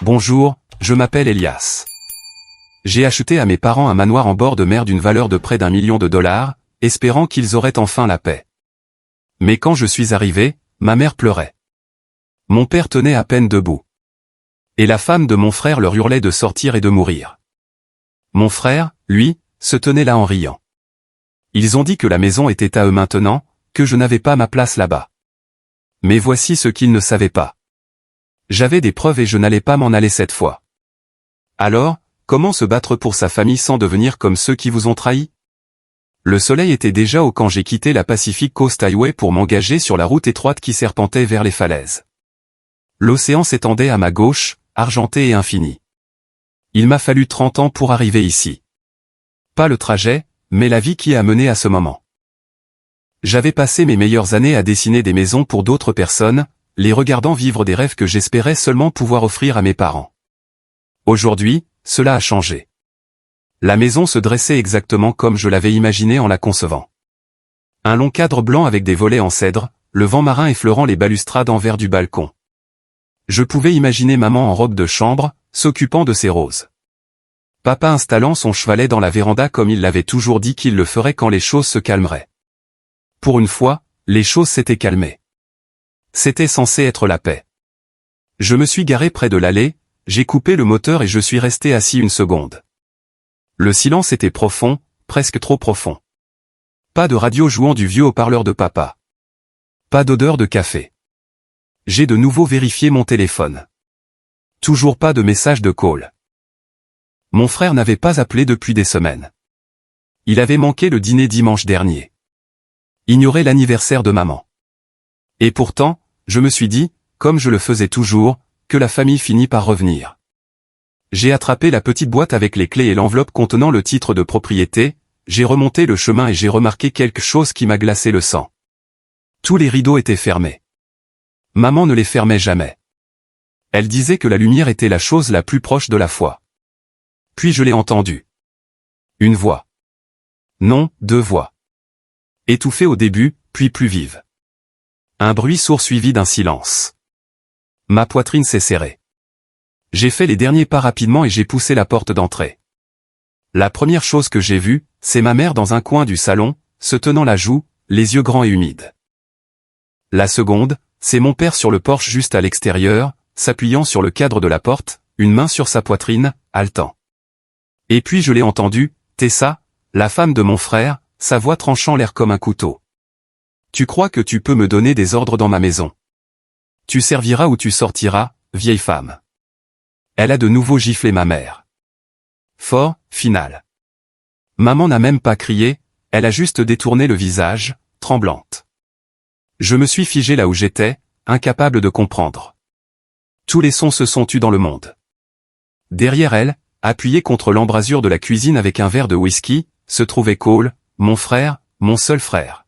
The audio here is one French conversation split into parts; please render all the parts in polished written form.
Bonjour, je m'appelle Elias. J'ai acheté à mes parents un manoir en bord de mer d'une valeur de près d'1 million de dollars, espérant qu'ils auraient enfin la paix. Mais quand je suis arrivé, ma mère pleurait. Mon père tenait à peine debout. Et la femme de mon frère leur hurlait de sortir et de mourir. Mon frère, lui, se tenait là en riant. Ils ont dit que la maison était à eux maintenant, que je n'avais pas ma place là-bas. Mais voici ce qu'ils ne savaient pas. J'avais des preuves et je n'allais pas m'en aller cette fois. Alors, comment se battre pour sa famille sans devenir comme ceux qui vous ont trahi? Le soleil était déjà haut quand j'ai quitté la Pacific Coast Highway pour m'engager sur la route étroite qui serpentait vers les falaises. L'océan s'étendait à ma gauche, argenté et infini. Il m'a fallu 30 ans pour arriver ici. Pas le trajet, mais la vie qui a mené à ce moment. J'avais passé mes meilleures années à dessiner des maisons pour d'autres personnes, les regardant vivre des rêves que j'espérais seulement pouvoir offrir à mes parents. Aujourd'hui, cela a changé. La maison se dressait exactement comme je l'avais imaginé en la concevant. Un long cadre blanc avec des volets en cèdre, le vent marin effleurant les balustrades en verre du balcon. Je pouvais imaginer maman en robe de chambre, s'occupant de ses roses. Papa installant son chevalet dans la véranda comme il l'avait toujours dit qu'il le ferait quand les choses se calmeraient. Pour une fois, les choses s'étaient calmées. C'était censé être la paix. Je me suis garé près de l'allée, j'ai coupé le moteur et je suis resté assis une seconde. Le silence était profond, presque trop profond. Pas de radio jouant du vieux haut-parleur de papa. Pas d'odeur de café. J'ai de nouveau vérifié mon téléphone. Toujours pas de message de call. Mon frère n'avait pas appelé depuis des semaines. Il avait manqué le dîner dimanche dernier. Ignorait l'anniversaire de maman. Et pourtant, je me suis dit, comme je le faisais toujours, que la famille finit par revenir. J'ai attrapé la petite boîte avec les clés et l'enveloppe contenant le titre de propriété, j'ai remonté le chemin et j'ai remarqué quelque chose qui m'a glacé le sang. Tous les rideaux étaient fermés. Maman ne les fermait jamais. Elle disait que la lumière était la chose la plus proche de la foi. Puis je l'ai entendue. Une voix. Non, 2 voix. Étouffée au début, puis plus vive. Un bruit sourd suivi d'un silence. Ma poitrine s'est serrée. J'ai fait les derniers pas rapidement et j'ai poussé la porte d'entrée. La première chose que j'ai vue, c'est ma mère dans un coin du salon, se tenant la joue, les yeux grands et humides. La seconde, c'est mon père sur le porche juste à l'extérieur, s'appuyant sur le cadre de la porte, une main sur sa poitrine, haletant. Et puis je l'ai entendu, Tessa, la femme de mon frère, sa voix tranchant l'air comme un couteau. Tu crois que tu peux me donner des ordres dans ma maison? Tu serviras ou tu sortiras, vieille femme. Elle a de nouveau giflé ma mère. Fort, final. Maman n'a même pas crié, elle a juste détourné le visage, tremblante. Je me suis figé là où j'étais, incapable de comprendre. Tous les sons se sont tus dans le monde. Derrière elle, appuyé contre l'embrasure de la cuisine avec un verre de whisky, se trouvait Cole, mon frère, mon seul frère.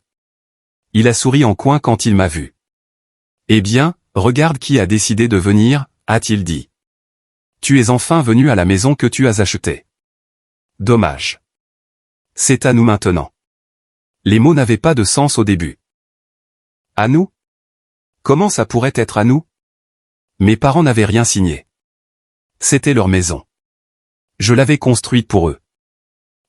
Il a souri en coin quand il m'a vu. Eh bien, regarde qui a décidé de venir, a-t-il dit. Tu es enfin venu à la maison que tu as achetée. Dommage. C'est à nous maintenant. Les mots n'avaient pas de sens au début. À nous? Comment ça pourrait être à nous? Mes parents n'avaient rien signé. C'était leur maison. Je l'avais construite pour eux.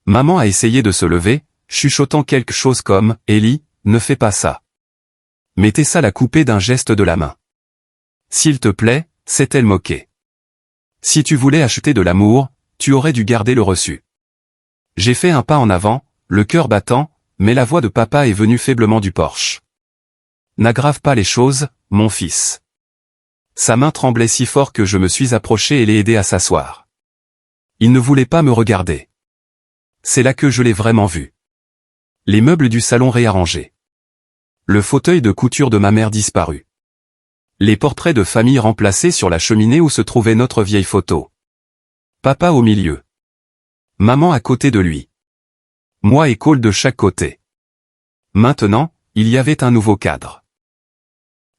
Maman a essayé de se lever, chuchotant quelque chose comme « Ellie, ne fais pas ça. » Mais Tessa l'a coupé d'un geste de la main. S'il te plaît, s'est-elle moquée. Si tu voulais acheter de l'amour, tu aurais dû garder le reçu. J'ai fait un pas en avant, le cœur battant, mais la voix de papa est venue faiblement du porche. N'aggrave pas les choses, mon fils. Sa main tremblait si fort que je me suis approché et l'ai aidé à s'asseoir. Il ne voulait pas me regarder. C'est là que je l'ai vraiment vu. Les meubles du salon réarrangés. Le fauteuil de couture de ma mère disparu. Les portraits de famille remplacés sur la cheminée où se trouvait notre vieille photo. Papa au milieu. Maman à côté de lui. Moi et Cole de chaque côté. Maintenant, il y avait un nouveau cadre.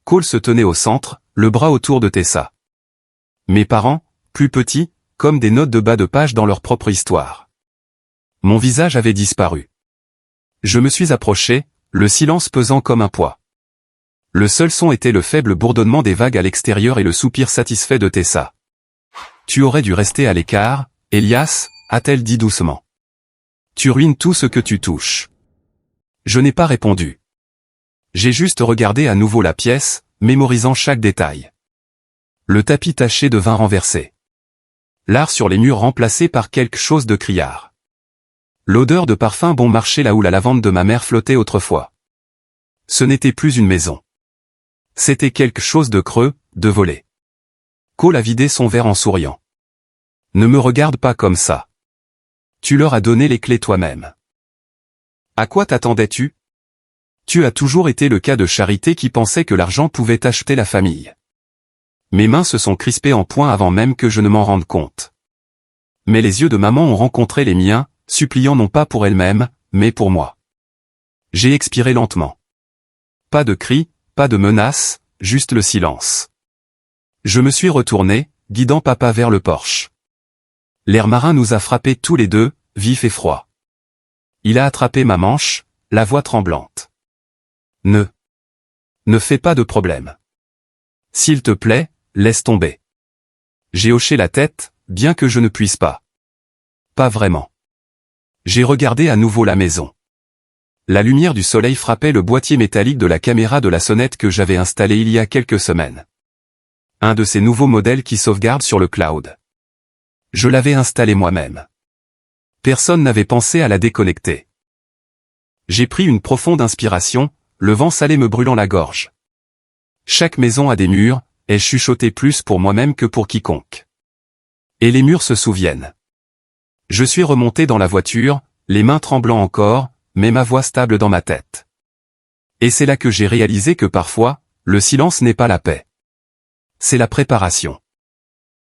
Cole se tenait au centre, le bras autour de Tessa. Mes parents, plus petits, comme des notes de bas de page dans leur propre histoire. Mon visage avait disparu. Je me suis approché, le silence pesant comme un poids. Le seul son était le faible bourdonnement des vagues à l'extérieur et le soupir satisfait de Tessa. Tu aurais dû rester à l'écart, Elias, a-t-elle dit doucement. Tu ruines tout ce que tu touches. Je n'ai pas répondu. J'ai juste regardé à nouveau la pièce, mémorisant chaque détail. Le tapis taché de vin renversé. L'art sur les murs remplacé par quelque chose de criard. L'odeur de parfum bon marché là où la lavande de ma mère flottait autrefois. Ce n'était plus une maison. C'était quelque chose de creux, de volé. Cole a vidé son verre en souriant. Ne me regarde pas comme ça. Tu leur as donné les clés toi-même. À quoi t'attendais-tu? Tu as toujours été le cas de Charité qui pensait que l'argent pouvait acheter la famille. Mes mains se sont crispées en poing avant même que je ne m'en rende compte. Mais les yeux de maman ont rencontré les miens, suppliant non pas pour elle-même, mais pour moi. J'ai expiré lentement. Pas de cris, pas de menaces, juste le silence. Je me suis retourné, guidant papa vers le porche. L'air marin nous a frappés tous les deux, vif et froid. Il a attrapé ma manche, la voix tremblante. Ne fais pas de problème. S'il te plaît, laisse tomber. J'ai hoché la tête, bien que je ne puisse pas. Pas vraiment. J'ai regardé à nouveau la maison. La lumière du soleil frappait le boîtier métallique de la caméra de la sonnette que j'avais installée il y a quelques semaines. Un de ces nouveaux modèles qui sauvegardent sur le cloud. Je l'avais installé moi-même. Personne n'avait pensé à la déconnecter. J'ai pris une profonde inspiration, le vent salé me brûlant la gorge. Chaque maison a des murs, ai chuchoté plus pour moi-même que pour quiconque. Et les murs se souviennent. Je suis remonté dans la voiture, les mains tremblant encore, mais ma voix stable dans ma tête. Et c'est là que j'ai réalisé que parfois, le silence n'est pas la paix. C'est la préparation.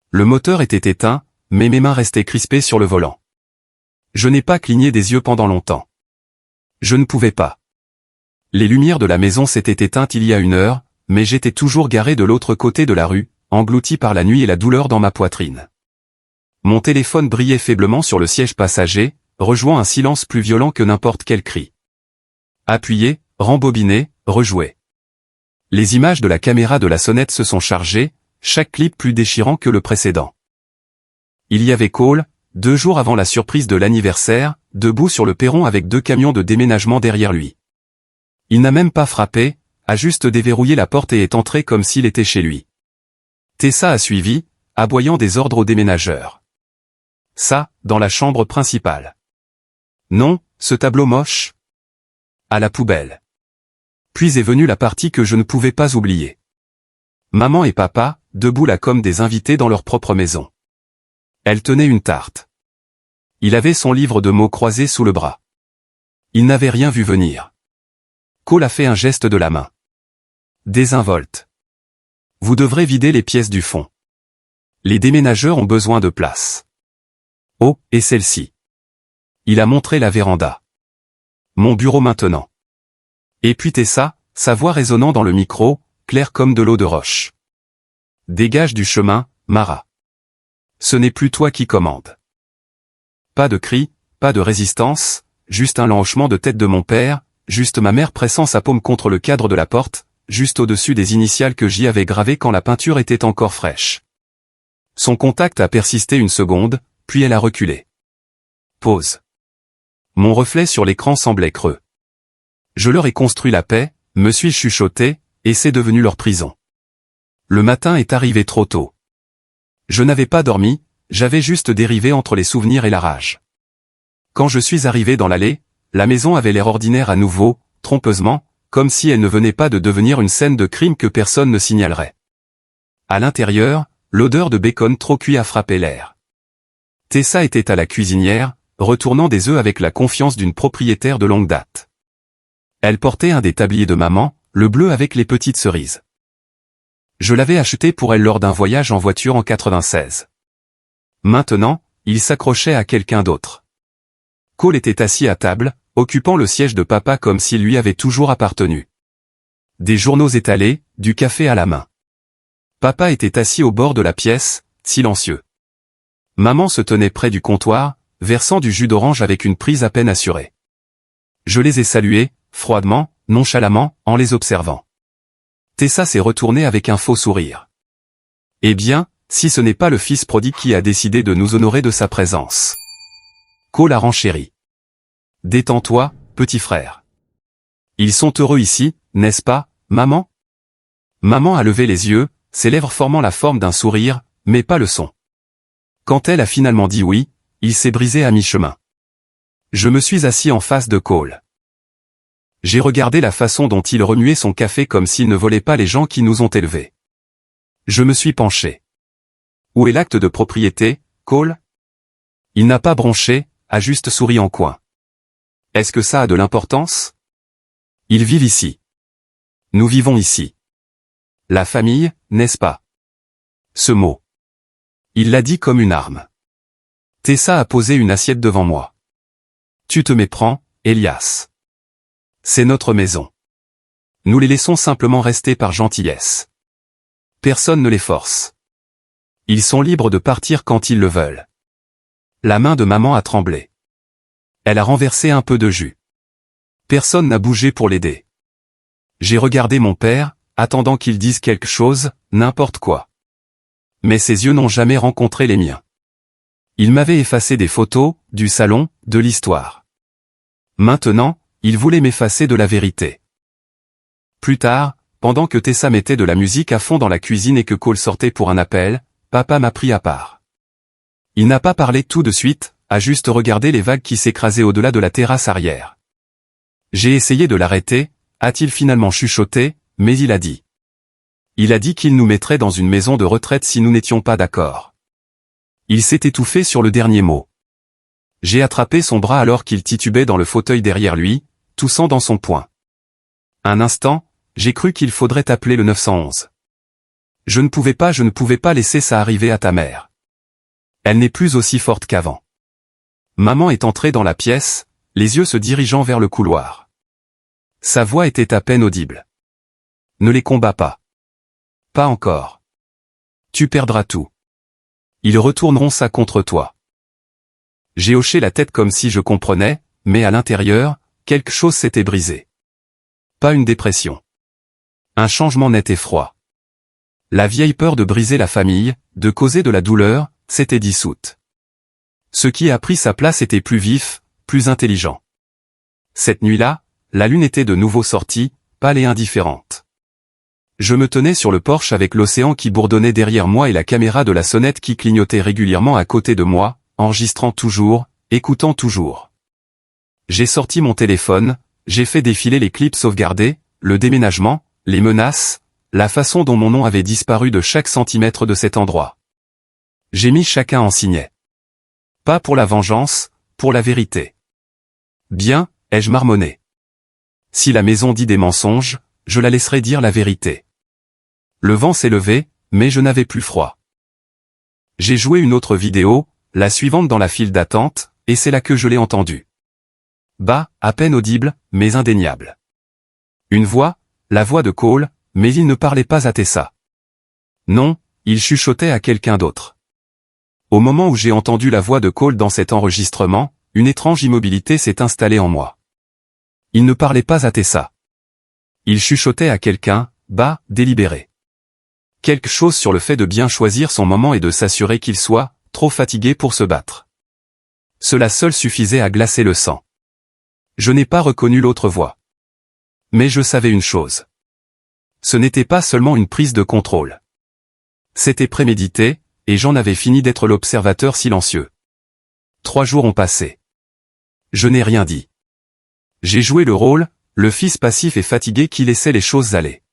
Le moteur était éteint, mais mes mains restaient crispées sur le volant. Je n'ai pas cligné des yeux pendant longtemps. Je ne pouvais pas. Les lumières de la maison s'étaient éteintes il y a 1 heure, mais j'étais toujours garé de l'autre côté de la rue, englouti par la nuit et la douleur dans ma poitrine. Mon téléphone brillait faiblement sur le siège passager, rejoint un silence plus violent que n'importe quel cri. Appuyer, rembobiner, rejouer. Les images de la caméra de la sonnette se sont chargées, chaque clip plus déchirant que le précédent. Il y avait Cole, 2 jours avant la surprise de l'anniversaire, debout sur le perron avec 2 camions de déménagement derrière lui. Il n'a même pas frappé, a juste déverrouillé la porte et est entré comme s'il était chez lui. Tessa a suivi, aboyant des ordres aux déménageurs. Ça, dans la chambre principale. Non, ce tableau moche. À la poubelle. Puis est venue la partie que je ne pouvais pas oublier. Maman et papa, debout là comme des invités dans leur propre maison. Elle tenait une tarte. Il avait son livre de mots croisé sous le bras. Il n'avait rien vu venir. Cole a fait un geste de la main. Désinvolte. Vous devrez vider les pièces du fond. Les déménageurs ont besoin de place. Oh, et celle-ci. Il a montré la véranda. Mon bureau maintenant. Et puis Tessa, sa voix résonnant dans le micro, claire comme de l'eau de roche. Dégage du chemin, Mara. Ce n'est plus toi qui commandes. Pas de cri, pas de résistance, juste un lent hochement de tête de mon père, juste ma mère pressant sa paume contre le cadre de la porte, juste au-dessus des initiales que j'y avais gravées quand la peinture était encore fraîche. Son contact a persisté 1 seconde, puis elle a reculé. Pause. Mon reflet sur l'écran semblait creux. Je leur ai construit la paix, me suis chuchoté, et c'est devenu leur prison. Le matin est arrivé trop tôt. Je n'avais pas dormi, j'avais juste dérivé entre les souvenirs et la rage. Quand je suis arrivé dans l'allée, la maison avait l'air ordinaire à nouveau, trompeusement, comme si elle ne venait pas de devenir une scène de crime que personne ne signalerait. À l'intérieur, l'odeur de bacon trop cuit a frappé l'air. Tessa était à la cuisinière, retournant des œufs avec la confiance d'une propriétaire de longue date. Elle portait un des tabliers de maman, le bleu avec les petites cerises. Je l'avais acheté pour elle lors d'un voyage en voiture en 96. Maintenant, il s'accrochait à quelqu'un d'autre. Cole était assis à table, occupant le siège de papa comme s'il lui avait toujours appartenu. Des journaux étalés, du café à la main. Papa était assis au bord de la pièce, silencieux. Maman se tenait près du comptoir, versant du jus d'orange avec une prise à peine assurée. Je les ai salués, froidement, nonchalamment, en les observant. Tessa s'est retournée avec un faux sourire. Eh bien, Si ce n'est pas le fils prodigue qui a décidé de nous honorer de sa présence. Cole a renchéri. Détends-toi, petit frère. Ils sont heureux ici, n'est-ce pas, maman? Maman a levé les yeux, ses lèvres formant la forme d'un sourire, mais pas le son. Quand elle a finalement dit oui, il s'est brisé à mi-chemin. Je me suis assis en face de Cole. J'ai regardé la façon dont il remuait son café comme s'il ne volait pas les gens qui nous ont élevés. Je me suis penché. Où est l'acte de propriété, Cole? Il n'a pas bronché, a juste souri en coin. Est-ce que ça a de l'importance? Ils vivent ici. Nous vivons ici. La famille, n'est-ce pas? Ce mot. Il l'a dit comme une arme. Tessa a posé une assiette devant moi. Tu te méprends, Elias. C'est notre maison. Nous les laissons simplement rester par gentillesse. Personne ne les force. Ils sont libres de partir quand ils le veulent. La main de maman a tremblé. Elle a renversé un peu de jus. Personne n'a bougé pour l'aider. J'ai regardé mon père, attendant qu'il dise quelque chose, n'importe quoi. Mais ses yeux n'ont jamais rencontré les miens. Il m'avait effacé des photos, du salon, de l'histoire. Maintenant, il voulait m'effacer de la vérité. Plus tard, pendant que Tessa mettait de la musique à fond dans la cuisine et que Cole sortait pour un appel, papa m'a pris à part. Il n'a pas parlé tout de suite, a juste regardé les vagues qui s'écrasaient au-delà de la terrasse arrière. J'ai essayé de l'arrêter, a-t-il finalement chuchoté, mais il a dit. Il a dit qu'il nous mettrait dans une maison de retraite si nous n'étions pas d'accord. Il s'est étouffé sur le dernier mot. J'ai attrapé son bras alors qu'il titubait dans le fauteuil derrière lui, toussant dans son poing. Un instant, j'ai cru qu'il faudrait appeler le 911. Je ne pouvais pas laisser ça arriver à ta mère. Elle n'est plus aussi forte qu'avant. Maman est entrée dans la pièce, les yeux se dirigeant vers le couloir. Sa voix était à peine audible. Ne les combats pas. Pas encore. Tu perdras tout. Ils retourneront ça contre toi. J'ai hoché la tête comme si je comprenais, mais à l'intérieur, quelque chose s'était brisé. Pas une dépression. Un changement net et froid. La vieille peur de briser la famille, de causer de la douleur, s'était dissoute. Ce qui a pris sa place était plus vif, plus intelligent. Cette nuit-là, la lune était de nouveau sortie, pâle et indifférente. Je me tenais sur le porche avec l'océan qui bourdonnait derrière moi et la caméra de la sonnette qui clignotait régulièrement à côté de moi, enregistrant toujours, écoutant toujours. J'ai sorti mon téléphone, j'ai fait défiler les clips sauvegardés, le déménagement, les menaces, la façon dont mon nom avait disparu de chaque centimètre de cet endroit. J'ai mis chacun en signet. Pas pour la vengeance, pour la vérité. Bien, ai-je marmonné. Si la maison dit des mensonges, je la laisserai dire la vérité. Le vent s'est levé, mais je n'avais plus froid. J'ai joué une autre vidéo, la suivante dans la file d'attente, et c'est là que je l'ai entendue. Bas, à peine audible, mais indéniable. Une voix, la voix de Cole, mais il ne parlait pas à Tessa. Non, il chuchotait à quelqu'un d'autre. Au moment où j'ai entendu la voix de Cole dans cet enregistrement, une étrange immobilité s'est installée en moi. Il ne parlait pas à Tessa. Il chuchotait à quelqu'un, bas, délibéré. Quelque chose sur le fait de bien choisir son moment et de s'assurer qu'il soit, trop fatigué pour se battre. Cela seul suffisait à glacer le sang. Je n'ai pas reconnu l'autre voix. Mais je savais une chose. Ce n'était pas seulement une prise de contrôle. C'était prémédité, et j'en avais fini d'être l'observateur silencieux. 3 jours ont passé. Je n'ai rien dit. J'ai joué le rôle, le fils passif et fatigué qui laissait les choses aller.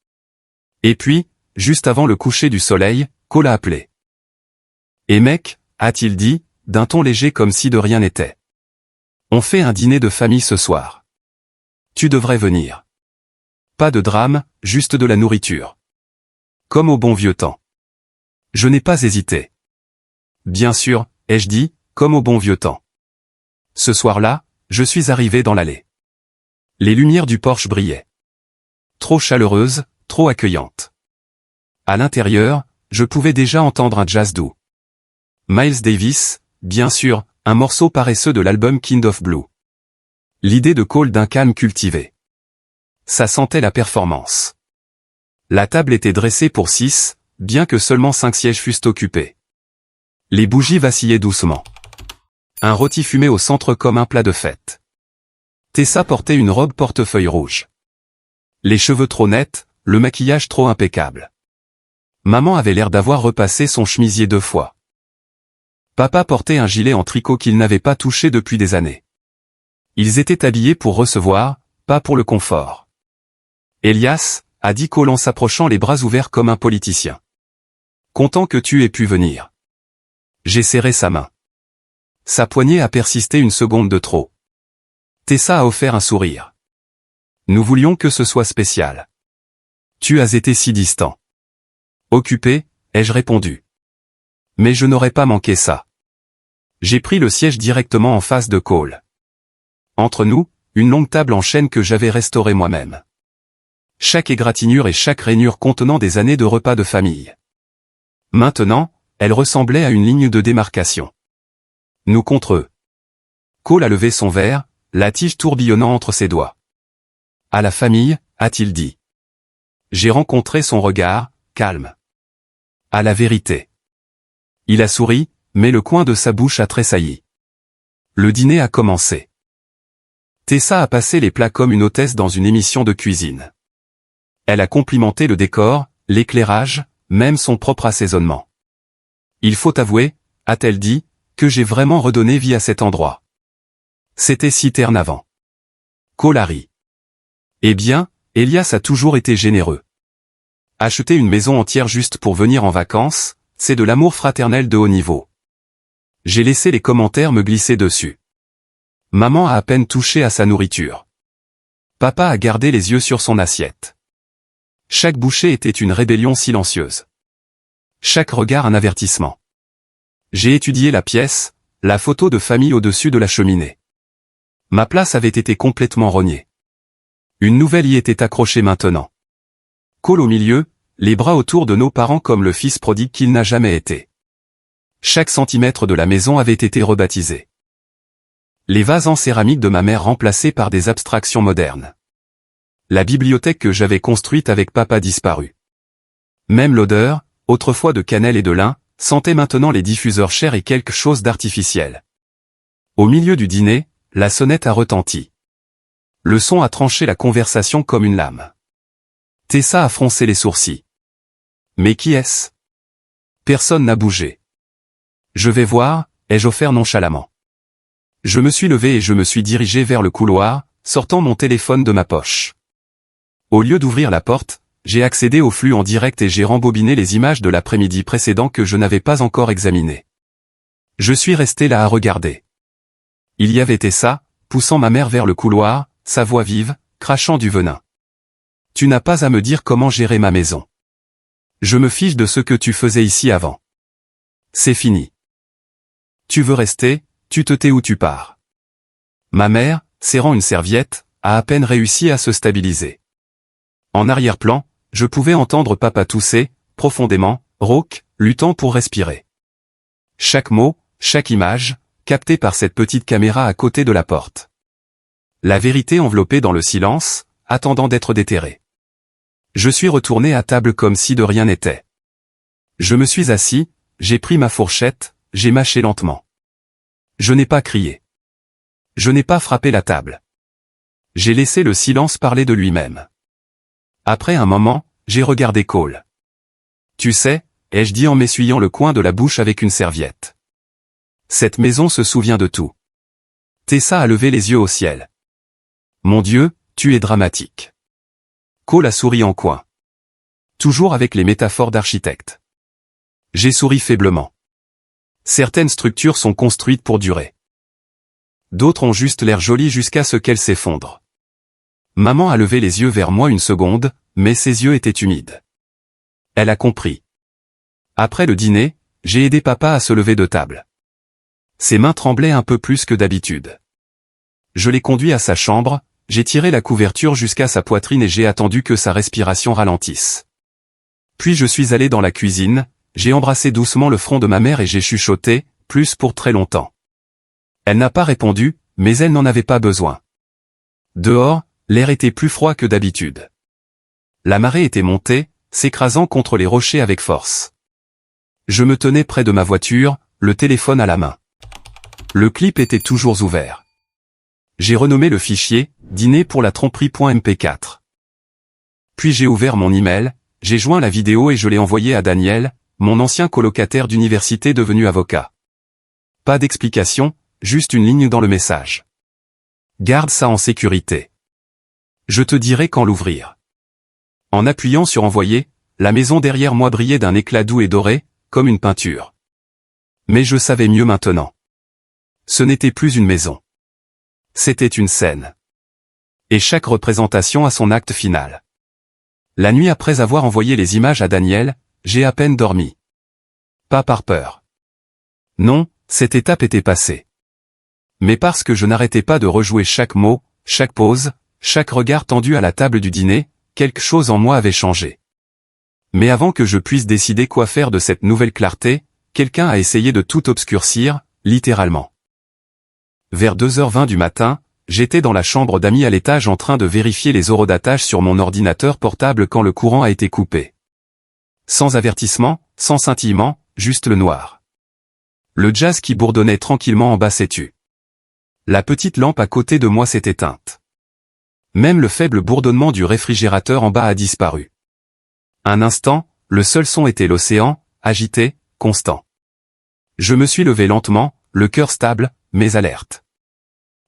Et puis, juste avant le coucher du soleil, Cole a appelé. Et mec, a-t-il dit, d'un ton léger comme si de rien n'était. On fait un dîner de famille ce soir. Tu devrais venir. Pas de drame, juste de la nourriture. Comme au bon vieux temps. Je n'ai pas hésité. Bien sûr, ai-je dit, comme au bon vieux temps. Ce soir-là, je suis arrivé dans l'allée. Les lumières du porche brillaient. Trop chaleureuses, trop accueillantes. À l'intérieur, je pouvais déjà entendre un jazz doux. Miles Davis, bien sûr, un morceau paresseux de l'album Kind of Blue. L'idée de Cole d'un calme cultivé. Ça sentait la performance. La table était dressée pour 6, bien que seulement 5 sièges fussent occupés. Les bougies vacillaient doucement. Un rôti fumait au centre comme un plat de fête. Tessa portait une robe portefeuille rouge. Les cheveux trop nets, le maquillage trop impeccable. Maman avait l'air d'avoir repassé son chemisier 2 fois. Papa portait un gilet en tricot qu'il n'avait pas touché depuis des années. Ils étaient habillés pour recevoir, pas pour le confort. Elias, a dit Cole en s'approchant les bras ouverts comme un politicien. Content que tu aies pu venir. J'ai serré sa main. Sa poignée a persisté une seconde de trop. Tessa a offert un sourire. Nous voulions que ce soit spécial. Tu as été si distant. Occupé, ai-je répondu. Mais je n'aurais pas manqué ça. J'ai pris le siège directement en face de Cole. Entre nous, une longue table en chêne que j'avais restaurée moi-même. Chaque égratignure et chaque rainure contenant des années de repas de famille. Maintenant, elle ressemblait à une ligne de démarcation. Nous contre eux. Cole a levé son verre, la tige tourbillonnant entre ses doigts. À la famille, a-t-il dit. J'ai rencontré son regard, calme. À la vérité. Il a souri, mais le coin de sa bouche a tressailli. Le dîner a commencé. Tessa a passé les plats comme une hôtesse dans une émission de cuisine. Elle a complimenté le décor, l'éclairage, même son propre assaisonnement. Il faut avouer, a-t-elle dit, que j'ai vraiment redonné vie à cet endroit. C'était si terne avant. Cole a ri. Eh bien, Elias a toujours été généreux. Acheter une maison entière juste pour venir en vacances, c'est de l'amour fraternel de haut niveau. J'ai laissé les commentaires me glisser dessus. Maman a à peine touché à sa nourriture. Papa a gardé les yeux sur son assiette. Chaque bouchée était une rébellion silencieuse. Chaque regard un avertissement. J'ai étudié la pièce, la photo de famille au-dessus de la cheminée. Ma place avait été complètement rognée. Une nouvelle y était accrochée maintenant. Cole au milieu, les bras autour de nos parents comme le fils prodigue qu'il n'a jamais été. Chaque centimètre de la maison avait été rebaptisé. Les vases en céramique de ma mère remplacés par des abstractions modernes. La bibliothèque que j'avais construite avec papa disparue. Même l'odeur, autrefois de cannelle et de lin, sentait maintenant les diffuseurs chers et quelque chose d'artificiel. Au milieu du dîner, la sonnette a retenti. Le son a tranché la conversation comme une lame. Tessa a froncé les sourcils. Mais qui est-ce? Personne n'a bougé. Je vais voir, ai-je offert nonchalamment. Je me suis levé et je me suis dirigé vers le couloir, sortant mon téléphone de ma poche. Au lieu d'ouvrir la porte, j'ai accédé au flux en direct et j'ai rembobiné les images de l'après-midi précédent que je n'avais pas encore examinées. Je suis resté là à regarder. Il y avait Tessa, poussant ma mère vers le couloir, sa voix vive, crachant du venin. Tu n'as pas à me dire comment gérer ma maison. Je me fiche de ce que tu faisais ici avant. C'est fini. Tu veux rester, tu te tais ou tu pars. Ma mère, serrant une serviette, a à peine réussi à se stabiliser. En arrière-plan, je pouvais entendre papa tousser, profondément, rauque, luttant pour respirer. Chaque mot, chaque image, captée par cette petite caméra à côté de la porte. La vérité enveloppée dans le silence, attendant d'être déterrée. Je suis retourné à table comme si de rien n'était. Je me suis assis, j'ai pris ma fourchette, j'ai mâché lentement. Je n'ai pas crié. Je n'ai pas frappé la table. J'ai laissé le silence parler de lui-même. Après un moment, j'ai regardé Cole. Tu sais, ai-je dit en m'essuyant le coin de la bouche avec une serviette. Cette maison se souvient de tout. Tessa a levé les yeux au ciel. Mon Dieu, tu es dramatique. Cole a souri en coin. Toujours avec les métaphores d'architecte. J'ai souri faiblement. Certaines structures sont construites pour durer. D'autres ont juste l'air jolies jusqu'à ce qu'elles s'effondrent. Maman a levé les yeux vers moi une seconde, mais ses yeux étaient humides. Elle a compris. Après le dîner, j'ai aidé papa à se lever de table. Ses mains tremblaient un peu plus que d'habitude. Je l'ai conduit à sa chambre, j'ai tiré la couverture jusqu'à sa poitrine et j'ai attendu que sa respiration ralentisse. Puis je suis allé dans la cuisine, j'ai embrassé doucement le front de ma mère et j'ai chuchoté, plus pour très longtemps. Elle n'a pas répondu, mais elle n'en avait pas besoin. Dehors, l'air était plus froid que d'habitude. La marée était montée, s'écrasant contre les rochers avec force. Je me tenais près de ma voiture, le téléphone à la main. Le clip était toujours ouvert. J'ai renommé le fichier « Dîner pour la tromperie.mp4 ». Puis j'ai ouvert mon email, j'ai joint la vidéo et je l'ai envoyée à Daniel, mon ancien colocataire d'université devenu avocat. Pas d'explication, juste une ligne dans le message. Garde ça en sécurité. Je te dirai quand l'ouvrir. En appuyant sur envoyer, la maison derrière moi brillait d'un éclat doux et doré, comme une peinture. Mais je savais mieux maintenant. Ce n'était plus une maison. C'était une scène. Et chaque représentation a son acte final. La nuit après avoir envoyé les images à Daniel, j'ai à peine dormi. Pas par peur. Non, cette étape était passée. Mais parce que je n'arrêtais pas de rejouer chaque mot, chaque pause, chaque regard tendu à la table du dîner, quelque chose en moi avait changé. Mais avant que je puisse décider quoi faire de cette nouvelle clarté, quelqu'un a essayé de tout obscurcir, littéralement. Vers 2h20 du matin, j'étais dans la chambre d'amis à l'étage en train de vérifier les horodatage sur mon ordinateur portable quand le courant a été coupé. Sans avertissement, sans scintillement, juste le noir. Le jazz qui bourdonnait tranquillement en bas s'est tu. La petite lampe à côté de moi s'est éteinte. Même le faible bourdonnement du réfrigérateur en bas a disparu. Un instant, le seul son était l'océan, agité, constant. Je me suis levé lentement, le cœur stable, mais alerte.